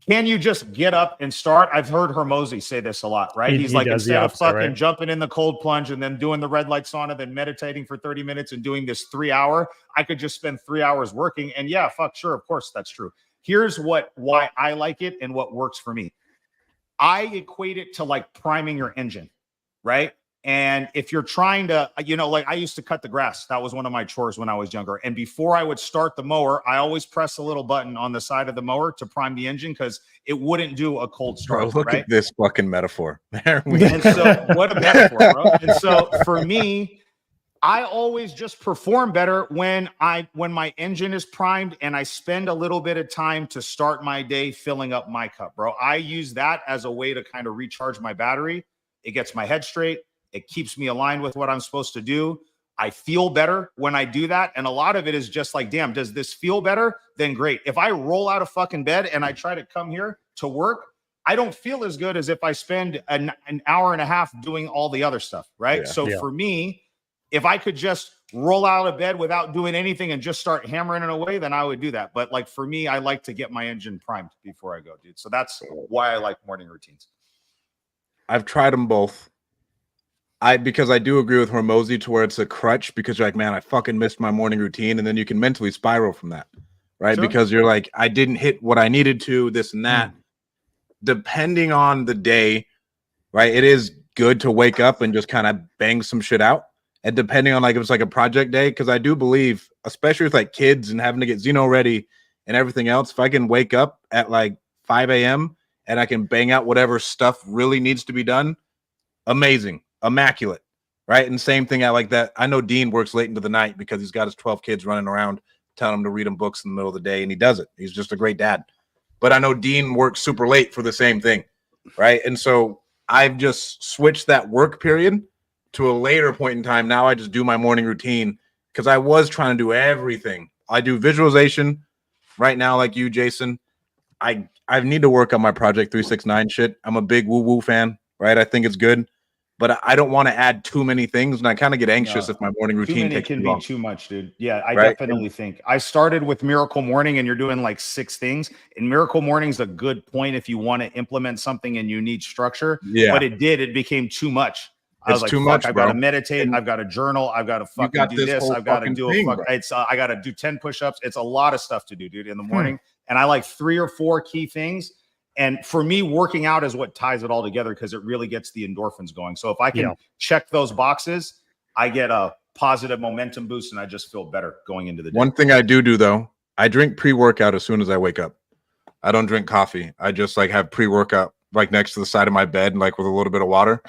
can you just get up and start? I've heard Hermosi say this a lot, right? He's like, instead of fucking jumping in the cold plunge and then doing the red light sauna, then meditating for 30 minutes and doing this 3 hour, I could just spend 3 hours working. And yeah, fuck, sure, of course, that's true. Here's why I like it and what works for me. I equate it to like priming your engine, right? And if you're trying to, like I used to cut the grass. That was one of my chores when I was younger. And before I would start the mower, I always press a little button on the side of the mower to prime the engine because it wouldn't do a cold start. Bro, look at this fucking metaphor. And so what a metaphor, bro. And so for me, I always just perform better when my engine is primed and I spend a little bit of time to start my day filling up my cup, bro. I use that as a way to kind of recharge my battery. It gets my head straight. It keeps me aligned with what I'm supposed to do. I feel better when I do that. And a lot of it is just like, damn, does this feel better? Then great. If I roll out of fucking bed and I try to come here to work, I don't feel as good as if I spend an hour and a half doing all the other stuff, right? Yeah. So for me, if I could just roll out of bed without doing anything and just start hammering it away, then I would do that. But like for me, I like to get my engine primed before I go, dude. So that's why I like morning routines. I've tried them both. Because I do agree with Hormozy to where it's a crutch because you're like, man, I fucking missed my morning routine. And then you can mentally spiral from that, right? Sure. Because you're like, I didn't hit what I needed to, this and that. Depending on the day, right? It is good to wake up and just kind of bang some shit out. And depending on like if it's like a project day, because I do believe, especially with like kids and having to get Xeno ready and everything else, if I can wake up at like 5 a.m. and I can bang out whatever stuff really needs to be done, amazing. Immaculate, right? And same thing I like that. I know Dean works late into the night because he's got his 12 kids running around telling him to read him books in the middle of the day, and he does it. He's just a great dad. But I know Dean works super late for the same thing, right? And so I've just switched that work period to a later point in time. Now I just do my morning routine because I was trying to do everything. I do visualization right now, like you, Jason. I need to work on my Project 369 shit. I'm a big woo-woo fan, right? I think it's good. But I don't want to add too many things, and I kind of get anxious if my morning routine takes can too be long. too much, dude. Yeah, I Right? definitely think I started with Miracle Morning, and you're doing like 6 things. And Miracle Morning's a good point if you want to implement something and you need structure. Yeah. But it became too much. I was like, too fuck, much, I've got to bro. meditate. And I've got to journal. I've got to fucking got do this this. whole I've got to fucking do thing, a fuck. bro. It's I got to do 10 push-ups. It's a lot of stuff to do, dude, in the morning. And I like 3 or 4 key things. And for me, working out is what ties it all together because it really gets the endorphins going. So if I can check those boxes, I get a positive momentum boost and I just feel better going into the day. One thing I do though, I drink pre-workout as soon as I wake up. I don't drink coffee. I just like have pre-workout like next to the side of my bed, like with a little bit of water.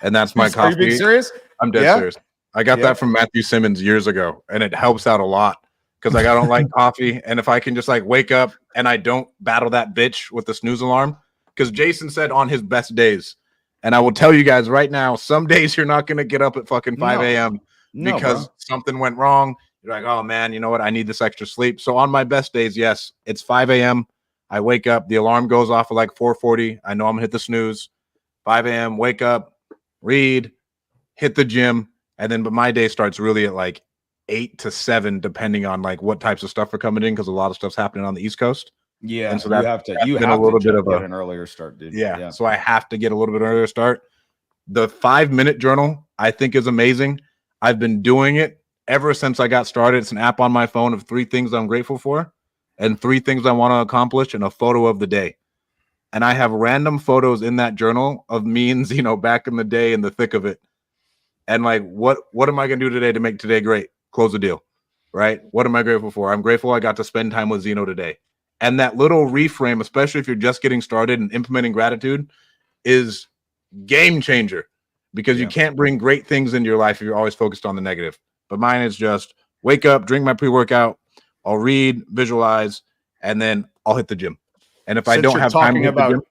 And that's my coffee. Are you being serious? I'm dead serious. I got that from Matthew Simmons years ago, and it helps out a lot because like I don't like coffee. And if I can just like wake up and I don't battle that bitch with the snooze alarm, because Jason said on his best days, and I will tell you guys right now, some days you're not going to get up at fucking 5 a.m. because something went wrong. You're like, oh man, you know what? I need this extra sleep. So on my best days, yes, it's 5 a.m. I wake up, the alarm goes off at like 4:40. I know I'm gonna hit the snooze. 5 a.m. Wake up, read, hit the gym, and then but my day starts really at like 8 to 7, depending on like what types of stuff are coming in because a lot of stuff's happening on the East Coast. Yeah, and so you have to get an earlier start, dude. Yeah, so I have to get a little bit earlier start. The 5-minute journal I think is amazing. I've been doing it ever since I got started. It's an app on my phone of 3 things I'm grateful for and 3 things I want to accomplish and a photo of the day. And I have random photos in that journal of means, you know, back in the day in the thick of it. And like, what am I going to do today to make today great? Close the deal, right? What am I grateful for? I'm grateful I got to spend time with Xeno today. And that little reframe, especially if you're just getting started and implementing gratitude, is game changer because you can't bring great things into your life if you're always focused on the negative. But mine is just wake up, drink my pre-workout, I'll read, visualize, and then I'll hit the gym. And if I don't have time to hit the gym,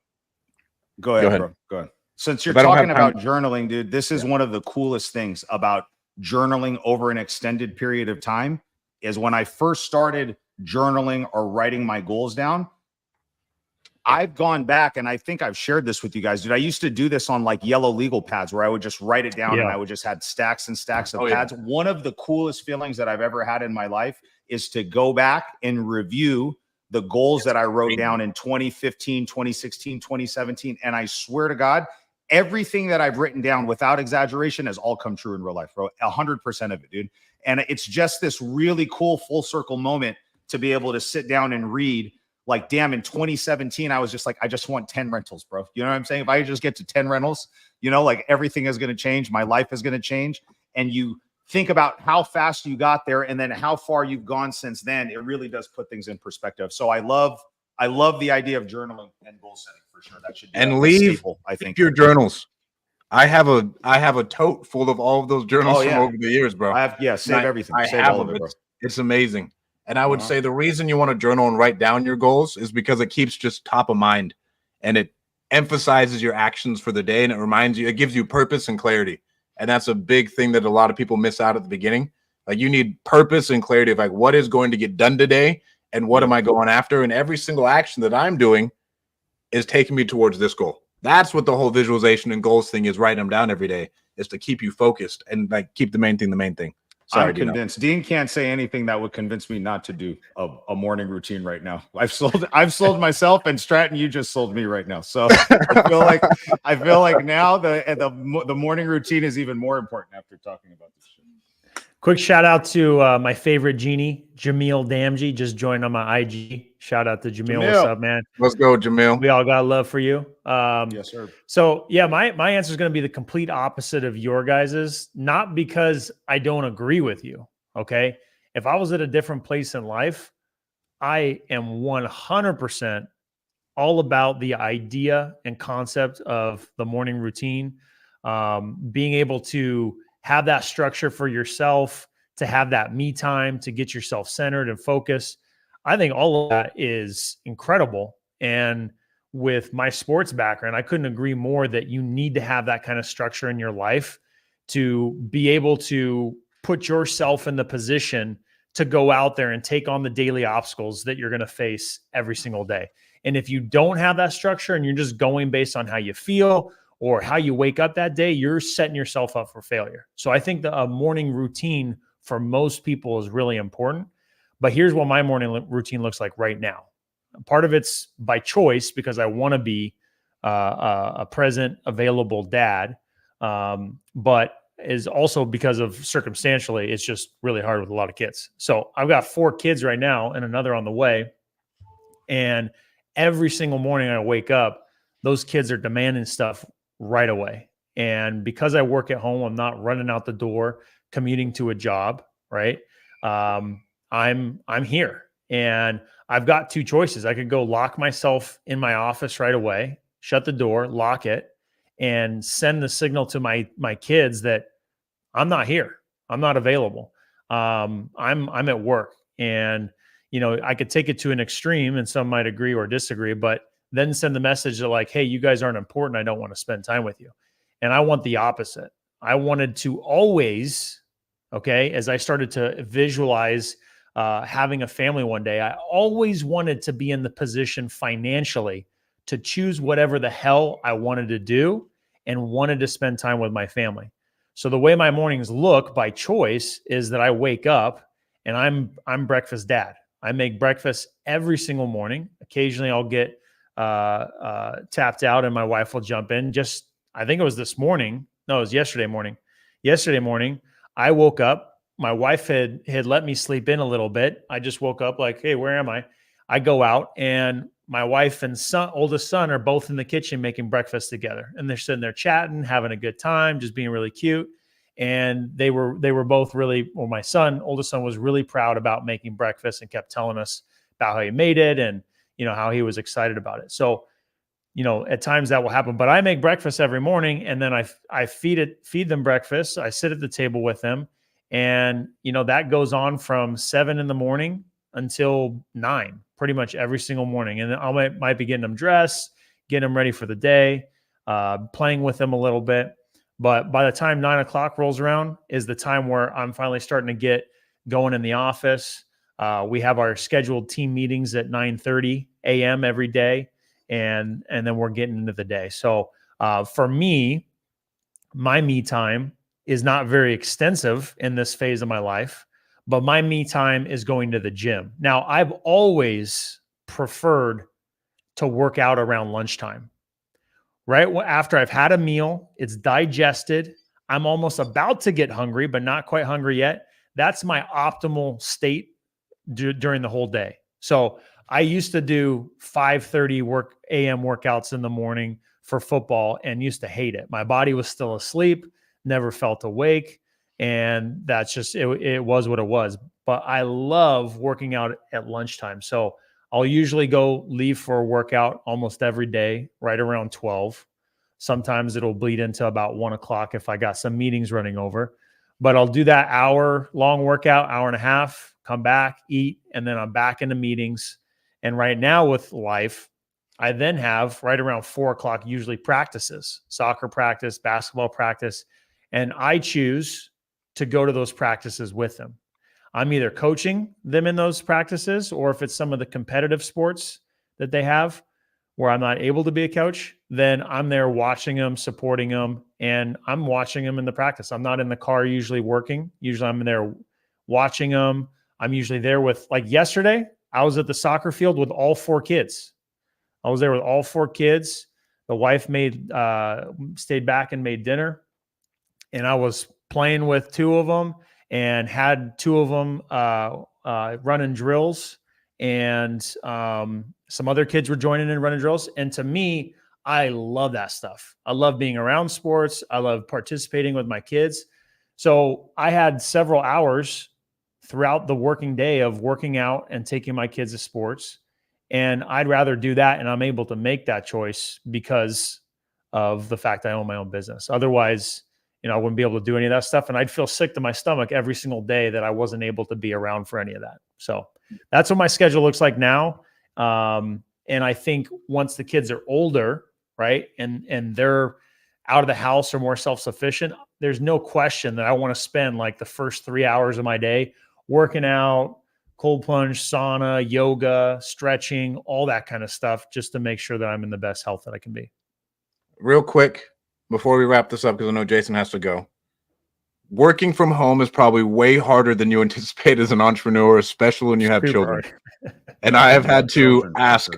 go ahead, bro. Go ahead. Since you're talking about journaling, dude, this is one of the coolest things about journaling over an extended period of time is when I first started journaling or writing my goals down, I've gone back and I think I've shared this with you guys, dude. I used to do this on like yellow legal pads where I would just write it down and I would just had stacks and stacks of pads. One of the coolest feelings that I've ever had in my life is to go back and review the goals that I wrote down in 2015, 2016, 2017. And I swear to God, everything that I've written down without exaggeration has all come true in real life, bro. 100% of it, dude. And it's just this really cool full circle moment to be able to sit down and read. Like, damn, in 2017, I was just like, I just want 10 rentals, bro. You know what I'm saying? If I just get to 10 rentals, you know, like everything is going to change. My life is going to change. And you think about how fast you got there and then how far you've gone since then. It really does put things in perspective. So I love the idea of journaling and goal setting for sure. That should be and leave staple, I think, your journals. I have a tote full of all of those journals from over the years, bro. Save everything. I save have all them. of it, bro. It's amazing. And I would say the reason you want to journal and write down your goals is because it keeps just top of mind and it emphasizes your actions for the day. And it reminds you, it gives you purpose and clarity. And that's a big thing that a lot of people miss out at the beginning. Like you need purpose and clarity of like, what is going to get done today? And what am I going after? And every single action that I'm doing is taking me towards this goal. That's what the whole visualization and goals thing is, writing them down every day, is to keep you focused and like keep the main thing the main thing. Sorry, I'm convinced. Dean can't say anything that would convince me not to do a morning routine right now. I've sold myself, and Stratton, you just sold me right now. So I feel like now the morning routine is even more important after talking about this shit. Quick shout out to my favorite genie, Jamil Damji, just joined on my IG. Shout out to Jamil. What's up, man? Let's go, Jamil. We all got love for you. Yes, sir. So yeah, my answer is going to be the complete opposite of your guys's. Not because I don't agree with you. Okay, if I was at a different place in life, I am 100% all about the idea and concept of the morning routine, being able to have that structure for yourself, to have that me time, to get yourself centered and focused. I think all of that is incredible. And with my sports background, I couldn't agree more that you need to have that kind of structure in your life to be able to put yourself in the position to go out there and take on the daily obstacles that you're going to face every single day. And if you don't have that structure and you're just going based on how you feel or how you wake up that day, you're setting yourself up for failure. So I think a morning routine for most people is really important. But here's what my morning routine looks like right now. Part of it's by choice because I want to be a present, available dad, but is also because of circumstantially, it's just really hard with a lot of kids. So I've got 4 kids right now and another on the way. And every single morning I wake up, those kids are demanding stuff right away. And because I work at home, I'm not running out the door, commuting to a job, right? I'm here, and I've got 2 choices. I could go lock myself in my office right away, shut the door, lock it, and send the signal to my kids that I'm not here. I'm not available. I'm at work, and I could take it to an extreme, and some might agree or disagree, but then send the message that like, hey, you guys aren't important. I don't want to spend time with you. And I want the opposite. I wanted to always, okay, as I started to visualize having a family one day, I always wanted to be in the position financially to choose whatever the hell I wanted to do and wanted to spend time with my family. So the way my mornings look by choice is that I wake up and I'm breakfast dad. I make breakfast every single morning. Occasionally I'll get tapped out and my wife will jump in. I think it was this morning. No, it was yesterday morning. Yesterday morning, I woke up. My wife had let me sleep in a little bit. I just woke up like, hey, where am I? I go out and my wife and oldest son are both in the kitchen making breakfast together. And they're sitting there chatting, having a good time, just being really cute. And they were both really, well, my oldest son was really proud about making breakfast and kept telling us about how he made it and, how he was excited about it. So, at times that will happen, but I make breakfast every morning and then I feed them breakfast. I sit at the table with them and, that goes on from 7 in the morning until 9, pretty much every single morning. And I might be getting them dressed, getting them ready for the day, playing with them a little bit. But by the time 9 o'clock rolls around is the time where I'm finally starting to get going in the office. We have our scheduled team meetings at 9:30 a.m. every day. And then we're getting into the day. So for me, my me time is not very extensive in this phase of my life, but my me time is going to the gym. Now, I've always preferred to work out around lunchtime. Right after I've had a meal, it's digested. I'm almost about to get hungry, but not quite hungry yet. That's my optimal state during the whole day. So I used to do 5:30 a.m. workouts in the morning for football and used to hate it. My body was still asleep, never felt awake. And that's just, it was what it was. But I love working out at lunchtime. So I'll usually leave for a workout almost every day, right around 12. Sometimes it'll bleed into about 1 o'clock if I got some meetings running over. But I'll do that hour-long workout, hour and a half, come back, eat, and then I'm back into meetings. And right now with life, I then have right around 4 o'clock usually practices, soccer practice, basketball practice, and I choose to go to those practices with them. I'm either coaching them in those practices, or if it's some of the competitive sports that they have, where I'm not able to be a coach, then I'm there watching them, supporting them, and I'm watching them in the practice. I'm not in the car usually working. Usually I'm in there watching them. I'm usually there with, like yesterday, I was at the soccer field with all 4 kids. I was there with all 4 kids. The wife stayed back and made dinner. And I was playing with 2 of them and had 2 of them running drills. And some other kids were joining in running drills. And to me, I love that stuff. I love being around sports. I love participating with my kids. So I had several hours throughout the working day of working out and taking my kids to sports. And I'd rather do that. And I'm able to make that choice because of the fact I own my own business. Otherwise, I wouldn't be able to do any of that stuff. And I'd feel sick to my stomach every single day that I wasn't able to be around for any of that. So that's what my schedule looks like now. And I think once the kids are older, right, and they're out of the house or more self-sufficient, there's no question that I want to spend like the first 3 hours of my day working out, cold plunge, sauna, yoga, stretching, all that kind of stuff, just to make sure that I'm in the best health that I can be. Real quick, before we wrap this up, because I know Jason has to go. Working from home is probably way harder than you anticipate as an entrepreneur, especially when you have children. And I have had to ask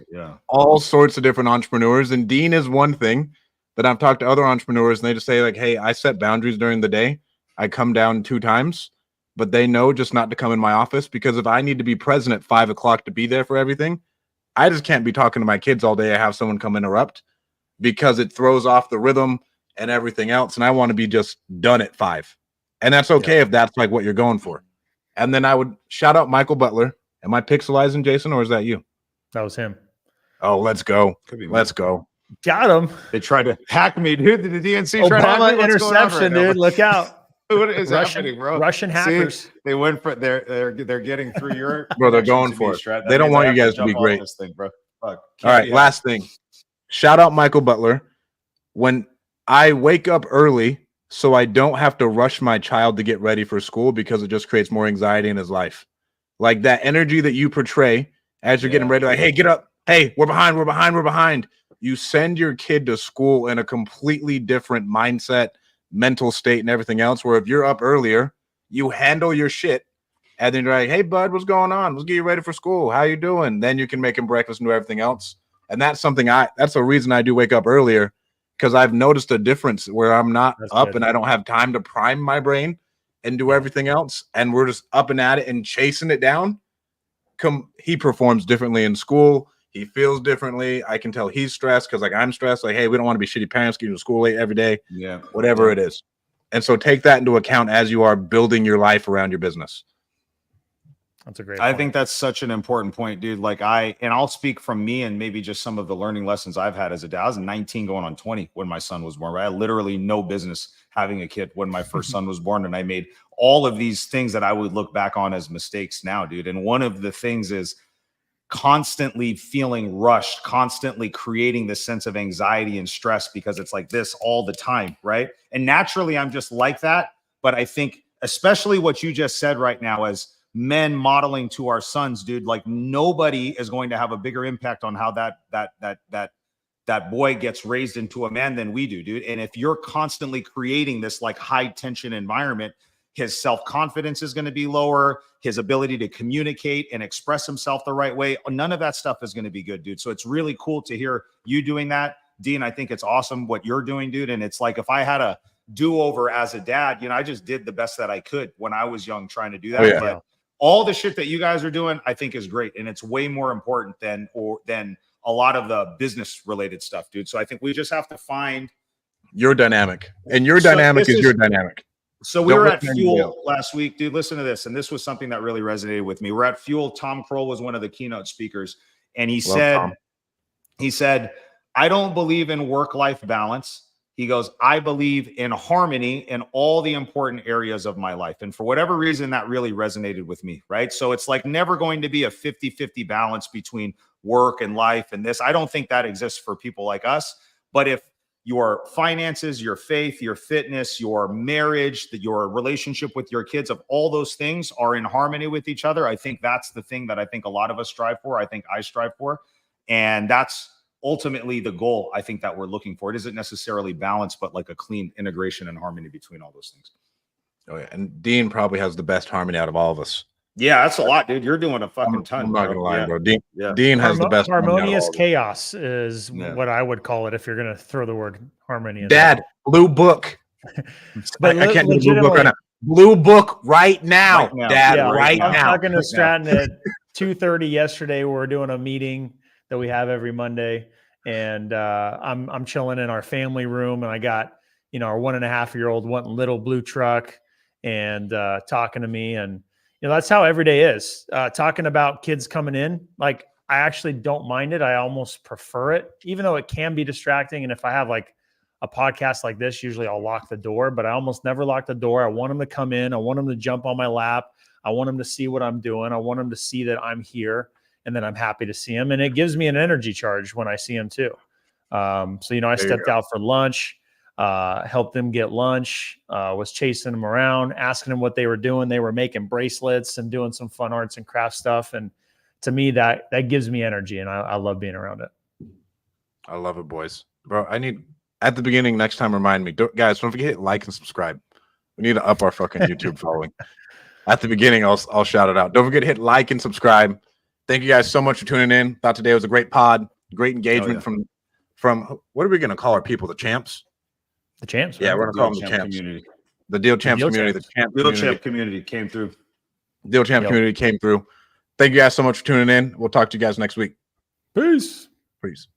all sorts of different entrepreneurs, and Dean is one thing that I've talked to other entrepreneurs, and they just say like, hey, I set boundaries during the day. I come down 2 times, but they know just not to come in my office, because if I need to be present at 5 o'clock to be there for everything, I just can't be talking to my kids all day. I have someone come interrupt, because it throws off the rhythm and everything else. And I want to be just done at 5. And that's okay if that's like what you're going for. And then I would shout out Michael Butler. Am I pixelizing, Jason, or is that you? That was him. Oh, let's go. Let's go. Got him. They tried to hack me, dude. Did the DNC try to hack me? Interception, dude. Look out. What is happening, bro? Russian hackers. See, they went for they're getting through your bro. They're going for it. They don't want you guys to be great. This thing, bro. All right, last thing. Shout out Michael Butler. When I wake up early so I don't have to rush my child to get ready for school, because it just creates more anxiety in his life. Like that energy that you portray as you're getting ready, like, hey, get up. Hey, we're behind. You send your kid to school in a completely different mindset, mental state, and everything else, where if you're up earlier, you handle your shit, and then you're like, hey, bud, what's going on? Let's get you ready for school. How you doing? Then you can make him breakfast and do everything else. And that's something that's a reason I do wake up earlier, because I've noticed a difference where I'm not up and I don't have time to prime my brain and do everything else. And we're just up and at it and chasing it down. He performs differently in school. He feels differently. I can tell he's stressed because like I'm stressed. Like, hey, we don't want to be shitty parents getting to school late every day. Yeah. Whatever it is. And so take that into account as you are building your life around your business. That's a great point. I think that's such an important point, dude. Like I'll speak from me and maybe just some of the learning lessons I've had as a dad. I was 19 going on 20 when my son was born. Right? I had literally no business having a kid when my first son was born. And I made all of these things that I would look back on as mistakes now, dude. And one of the things is constantly feeling rushed, constantly creating this sense of anxiety and stress because it's like this all the time, right? And naturally, I'm just like that. But I think especially what you just said right now as men modeling to our sons, dude, like nobody is going to have a bigger impact on how that boy gets raised into a man than we do, dude. And if you're constantly creating this like high tension environment, his self-confidence is going to be lower. His ability to communicate and express himself the right way, none of that stuff is going to be good, dude. So it's really cool to hear you doing that. Dean, I think it's awesome what you're doing, dude. And it's like, if I had a do-over as a dad, you know, I just did the best that I could when I was young trying to do that. Oh, yeah. But all the shit that you guys are doing, I think is great. And it's way more important than a lot of the business related stuff, dude. So I think we just have to find your dynamic, and your dynamic is your dynamic. So we were at Fuel last week, dude. Listen to this. And this was something that really resonated with me. We're at Fuel. Tom Kroll was one of the keynote speakers. And he said, I don't believe in work-life balance. He goes, I believe in harmony in all the important areas of my life. And for whatever reason, that really resonated with me, right? So it's like never going to be a 50-50 balance between work and life and this. I don't think that exists for people like us. But if your finances, your faith, your fitness, your marriage, your relationship with your kids, of all those things are in harmony with each other, I think that's the thing that I think a lot of us strive for. I think I strive for. And that's ultimately the goal I think that we're looking for. It isn't necessarily balance, but like a clean integration and harmony between all those things. Oh yeah, and Dean probably has the best harmony out of all of us. Yeah, that's a lot, dude. You're doing a fucking ton. I'm not bro. gonna lie, Yeah. bro. Yeah. Dean has the best harmony out of harmonious all of us. chaos is Yeah. what I would call it if you're going to throw the word harmony in. Dad, blue book. But I can't do blue book right now. Blue book right now, Right now. Dad. Yeah, right I'm now. talking to Stratton at 2:30 yesterday. We're doing a meeting that we have every Monday, and I'm chilling in our family room, and I got our 1.5-year-old wanting little blue truck and talking to me, and that's how every day is. Talking about kids coming in, like I actually don't mind it. I almost prefer it, even though it can be distracting. And if I have like a podcast like this, usually I'll lock the door, but I almost never lock the door. I want them to come in. I want them to jump on my lap. I want them to see what I'm doing. I want them to see that I'm here and that I'm happy to see them. And it gives me an energy charge when I see them too. I stepped out for lunch, helped them get lunch, was chasing them around, asking them what they were doing. They were making bracelets and doing some fun arts and craft stuff. And to me, that gives me energy, and I love being around it. I love it, boys. Bro, I need at the beginning next time. Remind me, guys. Don't forget to like and subscribe. We need to up our fucking YouTube following. At the beginning, I'll shout it out. Don't forget to hit like and subscribe. Thank you guys so much for tuning in. Thought today was a great pod, great engagement from what are we gonna call our people? The champs. The champs. Yeah, right? we're gonna call them the champs. Community. The Deal Champs Deal community. Champs. The champ Deal community. Champ community came through. Deal Champ community came through. Thank you guys so much for tuning in. We'll talk to you guys next week. Peace. Peace.